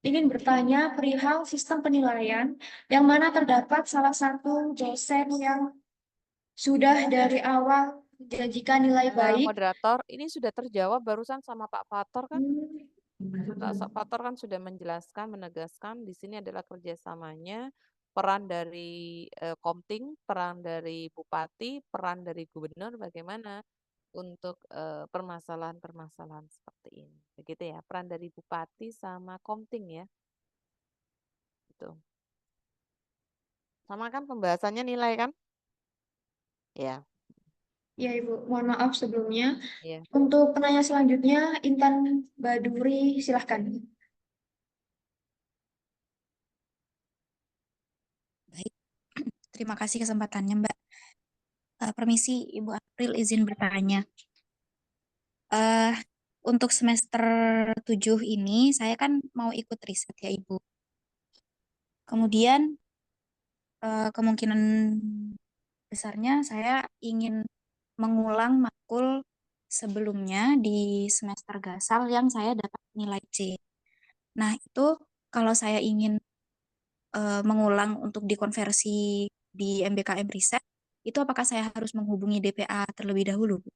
ingin bertanya perihal sistem penilaian yang mana terdapat salah satu dosen yang sudah dari awal menjanjikan nilai baik. Moderator, ini sudah terjawab barusan sama Pak Fator kan? Pak Hmm. Fator kan sudah menjelaskan, menegaskan di sini adalah kerjasamanya peran dari Komting, peran dari Bupati, peran dari Gubernur, bagaimana untuk permasalahan-permasalahan seperti ini. Begitu ya, peran dari Bupati sama Komting ya. Gitu. Sama kan pembahasannya nilai kan? Ya. Ya, Ibu. Mohon maaf sebelumnya. Ya. Untuk penanya selanjutnya, Intan Baduri, silahkan. Baik, terima kasih kesempatannya, Mbak. Permisi, Ibu April izin bertanya. Untuk semester 7 ini, saya kan mau ikut riset ya, Ibu. Kemudian, kemungkinan besarnya saya ingin mengulang makul sebelumnya di semester gasal yang saya dapat nilai C. Nah, itu kalau saya ingin mengulang untuk dikonversi di MBKM riset, itu apakah saya harus menghubungi DPA terlebih dahulu, Bu?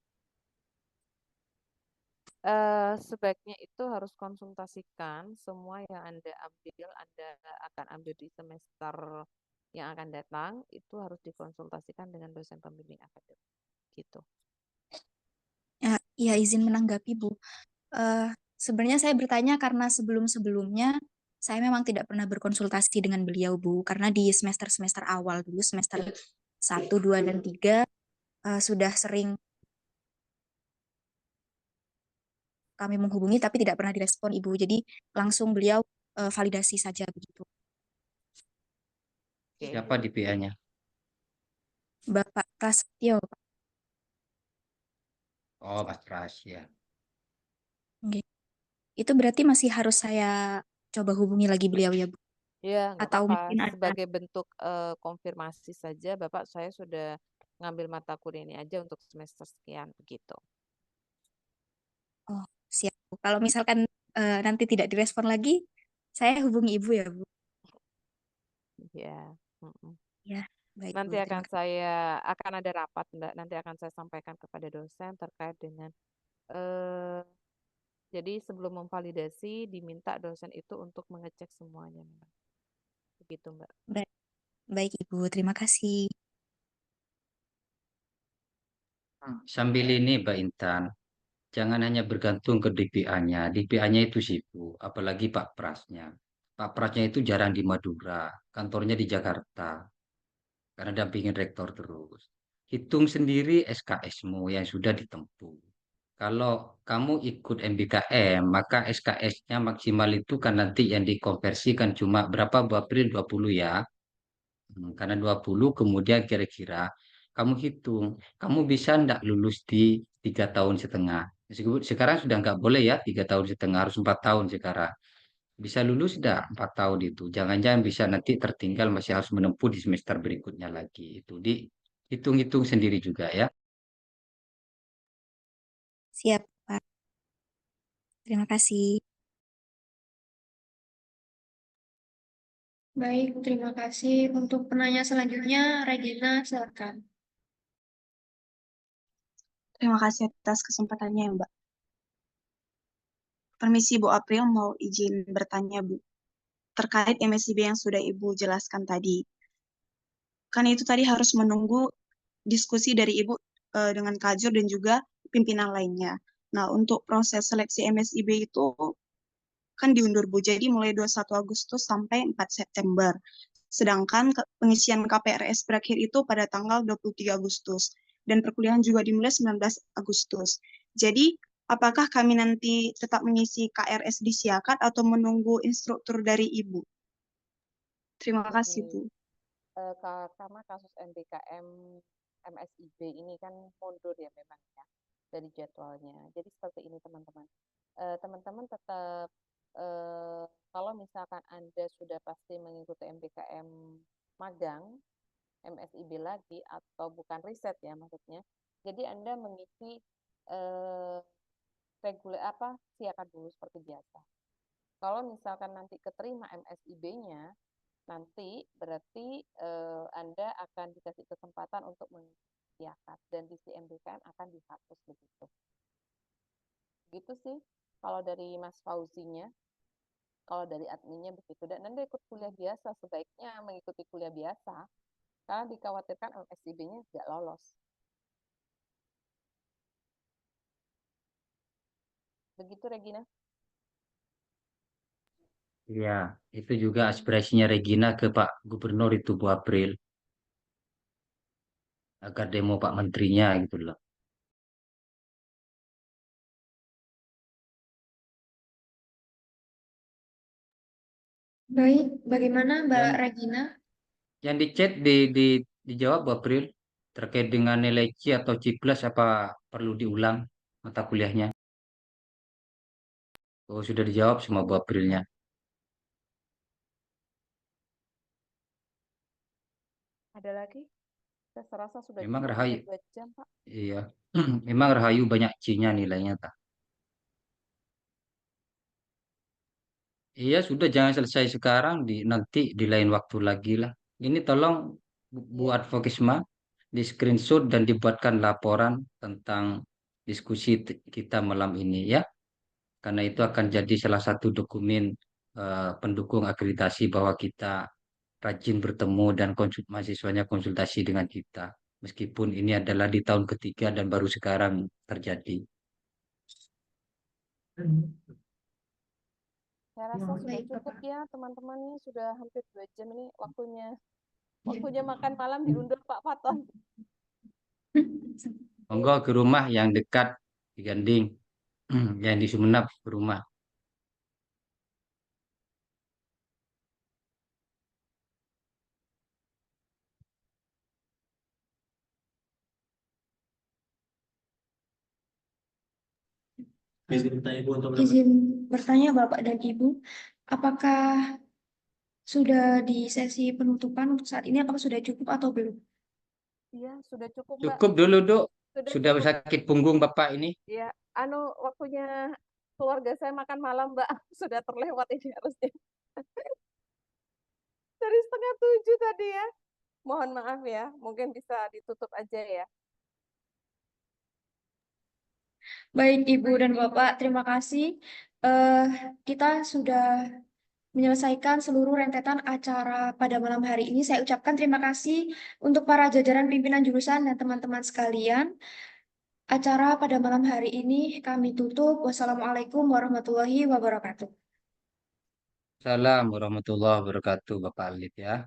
Sebaiknya itu harus konsultasikan semua yang Anda ambil, Anda akan ambil di semester yang akan datang, itu harus dikonsultasikan dengan dosen pembimbing akademik. Gitu. Ya, izin menanggapi, Bu. Sebenarnya saya bertanya karena sebelum-sebelumnya saya memang tidak pernah berkonsultasi dengan beliau, Bu. Karena di semester-semester awal dulu, semester 1, 2, dan 3, sudah sering kami menghubungi tapi tidak pernah direspon, Ibu. Jadi langsung beliau validasi saja begitu. Siapa DPA-nya? Bapak Prasetyo, Pak. Oh, Mas Pras, ya. Oke. Itu berarti masih harus saya coba hubungi lagi beliau ya, Bu? Ya, nggak Atau apa-apa. mungkin ada Sebagai bentuk konfirmasi saja, Bapak saya sudah ngambil mata kuliah ini aja untuk semester sekian, begitu. Oh, siap, Bu. Kalau misalkan nanti tidak direspon lagi, saya hubungi Ibu ya, Bu. Ya. Ya, baik, Nanti Bu. akan ada rapat, Mbak. Nanti akan saya sampaikan kepada dosen terkait dengan jadi sebelum memvalidasi diminta dosen itu untuk mengecek semuanya, Mbak. Begitu, Mbak. Baik, Ibu. Terima kasih. Sambil ini, Mbak Intan, jangan hanya bergantung ke DPA-nya. DPA-nya itu sibuk, apalagi Pak Prasnya. Pak Prasnya itu jarang di Madura, kantornya di Jakarta, karena dampingin rektor terus. Hitung sendiri SKS-mu yang sudah ditempuh. Kalau kamu ikut MBKM, maka SKS-nya maksimal itu kan nanti yang dikonversikan cuma berapa, Bu April? 20 ya. Karena 20 kemudian kira-kira kamu hitung, kamu bisa ndak lulus di 3 tahun setengah. Sekarang sudah nggak boleh ya 3 tahun setengah, harus 4 tahun sekarang. Bisa lulus ndak 4 tahun itu. Jangan-jangan bisa nanti tertinggal masih harus menempuh di semester berikutnya lagi. Itu dihitung-hitung sendiri juga ya. Siap, Pak. Terima kasih. Baik, terima kasih. Untuk penanya selanjutnya, Regina, silakan. Terima kasih atas kesempatannya, Mbak. Permisi, Bu April, mau izin bertanya, Bu. Terkait MSIB yang sudah Ibu jelaskan tadi. Kan itu tadi harus menunggu diskusi dari Ibu dengan Kajur dan juga pimpinan lainnya. Nah, untuk proses seleksi MSIB itu kan diundur, Bu. Jadi mulai 21 Agustus sampai 4 September. Sedangkan pengisian KPRS berakhir itu pada tanggal 23 Agustus. Dan perkuliahan juga dimulai 19 Agustus. Jadi apakah kami nanti tetap mengisi KRS di Siakat atau menunggu instruktur dari Ibu? Terima kasih, Bu. Karena kasus MBKM MSIB ini kan mundur ya memang ya dari jadwalnya. Jadi seperti ini teman-teman. Teman-teman tetap kalau misalkan Anda sudah pasti mengikuti MBKM magang, MSIB lagi atau bukan riset ya maksudnya. Jadi Anda mengisi siakan dulu seperti biasa. Kalau misalkan nanti keterima MSIB-nya, nanti berarti Anda akan dikasih kesempatan untuk mengisi siakat dan di MBKM akan dihapus begitu. Gitu sih kalau dari Mas Fauzinya. Kalau dari adminnya begitu. Dan Anda ikut kuliah biasa, sebaiknya mengikuti kuliah biasa karena dikhawatirkan MSIB-nya tidak lolos. Begitu Regina. Ya, itu juga aspirasinya Regina ke Pak Gubernur itu Bu April. Agar demo Pak Menterinya gitu loh. Baik, bagaimana Mbak Yang Regina? yang di chat dijawab Bu April terkait dengan nilai C atau C+ apa perlu diulang mata kuliahnya? Oh, sudah dijawab sama Bu Aprilnya. Ada lagi? Saya serasa sudah Memang cukup Rahayu. 2 jam, Pak. Iya. Memang Rahayu banyak C-nya nilainya, tak? Iya, sudah jangan selesai sekarang nanti di lain waktu lagi lah. Ini tolong Bu Advokisma di screenshot dan dibuatkan laporan tentang diskusi kita malam ini ya. Karena itu akan jadi salah satu dokumen pendukung akreditasi bahwa kita rajin bertemu dan mahasiswanya konsultasi dengan kita. Meskipun ini adalah di tahun ketiga dan baru sekarang terjadi. Saya rasa sudah Baik, cukup Bapak. ya teman-teman, ini sudah hampir 2 jam ini waktunya makan malam diundur Pak Faton. Monggo ke rumah yang dekat di Ganding, yang di Sumenep ke rumah. Izin bertanya Bapak dan Ibu, apakah sudah di sesi penutupan untuk saat ini, apakah sudah cukup atau belum? Iya, sudah cukup, Mbak. Cukup dulu, Dok. Sudah cukup. sakit punggung Bapak ini. Iya, waktunya keluarga saya makan malam, Mbak. Sudah terlewat ini harusnya. Dari 6:30 tadi ya. Mohon maaf ya, mungkin bisa ditutup aja ya. Baik, Ibu dan Bapak, terima kasih. Kita sudah menyelesaikan seluruh rentetan acara pada malam hari ini. Saya ucapkan terima kasih untuk para jajaran pimpinan jurusan dan teman-teman sekalian. Acara pada malam hari ini kami tutup. Wassalamualaikum warahmatullahi wabarakatuh. Assalamualaikum warahmatullahi wabarakatuh, Bapak Alit ya.